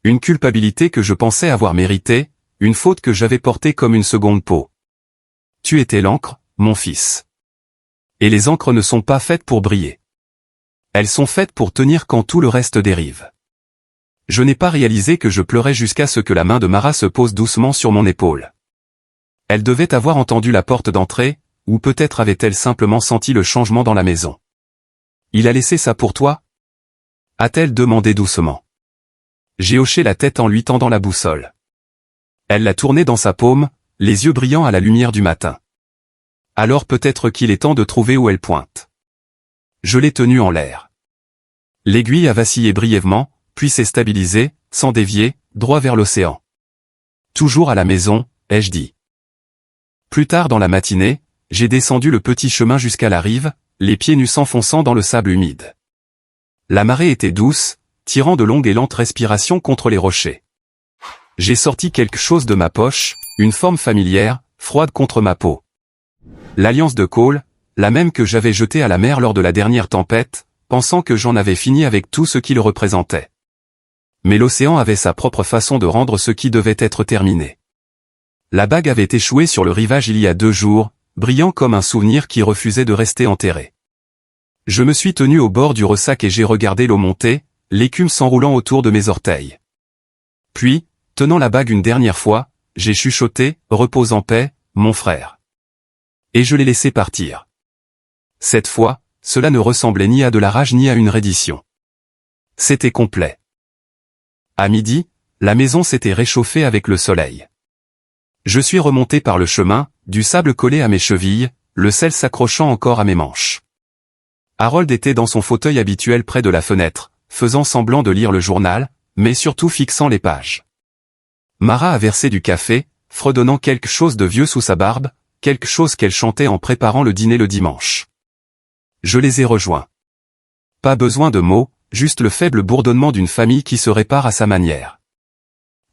Une culpabilité que je pensais avoir méritée, une faute que j'avais portée comme une seconde peau. Tu étais l'encre, mon fils. Et les encres ne sont pas faites pour briller. Elles sont faites pour tenir quand tout le reste dérive. Je n'ai pas réalisé que je pleurais jusqu'à ce que la main de Mara se pose doucement sur mon épaule. Elle devait avoir entendu la porte d'entrée, ou peut-être avait-elle simplement senti le changement dans la maison. Il a laissé ça pour toi? A-t-elle demandé doucement. J'ai hoché la tête en lui tendant la boussole. Elle l'a tournée dans sa paume, les yeux brillants à la lumière du matin. Alors peut-être qu'il est temps de trouver où elle pointe. Je l'ai tenue en l'air. L'aiguille a vacillé brièvement, puis s'est stabilisée, sans dévier, droit vers l'océan. Toujours à la maison, ai-je dit. Plus tard dans la matinée, j'ai descendu le petit chemin jusqu'à la rive, les pieds nus s'enfonçant dans le sable humide. La marée était douce, tirant de longues et lentes respirations contre les rochers. J'ai sorti quelque chose de ma poche, une forme familière, froide contre ma peau. L'alliance de Cole, la même que j'avais jetée à la mer lors de la dernière tempête, pensant que j'en avais fini avec tout ce qu'il représentait. Mais l'océan avait sa propre façon de rendre ce qui devait être terminé. La bague avait échoué sur le rivage il y a 2 jours, brillant comme un souvenir qui refusait de rester enterré. Je me suis tenu au bord du ressac et j'ai regardé l'eau monter, l'écume s'enroulant autour de mes orteils. Puis, tenant la bague une dernière fois, j'ai chuchoté, repose en paix, mon frère. Et je l'ai laissé partir. Cette fois, cela ne ressemblait ni à de la rage ni à une reddition. C'était complet. À midi, la maison s'était réchauffée avec le soleil. Je suis remonté par le chemin, du sable collé à mes chevilles, le sel s'accrochant encore à mes manches. Harold était dans son fauteuil habituel près de la fenêtre, faisant semblant de lire le journal, mais surtout fixant les pages. Mara a versé du café, fredonnant quelque chose de vieux sous sa barbe, quelque chose qu'elle chantait en préparant le dîner le dimanche. Je les ai rejoints. Pas besoin de mots, juste le faible bourdonnement d'une famille qui se répare à sa manière.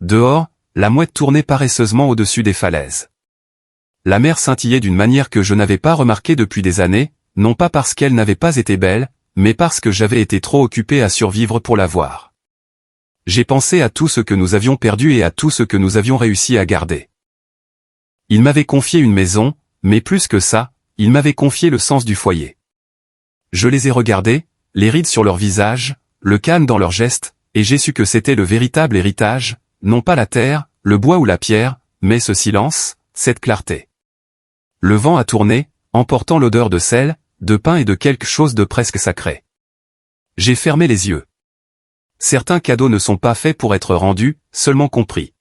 Dehors, la mouette tournait paresseusement au-dessus des falaises. La mer scintillait d'une manière que je n'avais pas remarquée depuis des années, non pas parce qu'elle n'avait pas été belle, mais parce que j'avais été trop occupé à survivre pour la voir. J'ai pensé à tout ce que nous avions perdu et à tout ce que nous avions réussi à garder. Il m'avait confié une maison, mais plus que ça, il m'avait confié le sens du foyer. Je les ai regardés, les rides sur leurs visages, le calme dans leurs gestes, et j'ai su que c'était le véritable héritage, non pas la terre, le bois ou la pierre, mais ce silence, cette clarté. Le vent a tourné, emportant l'odeur de sel, de pain et de quelque chose de presque sacré. J'ai fermé les yeux. Certains cadeaux ne sont pas faits pour être rendus, seulement compris.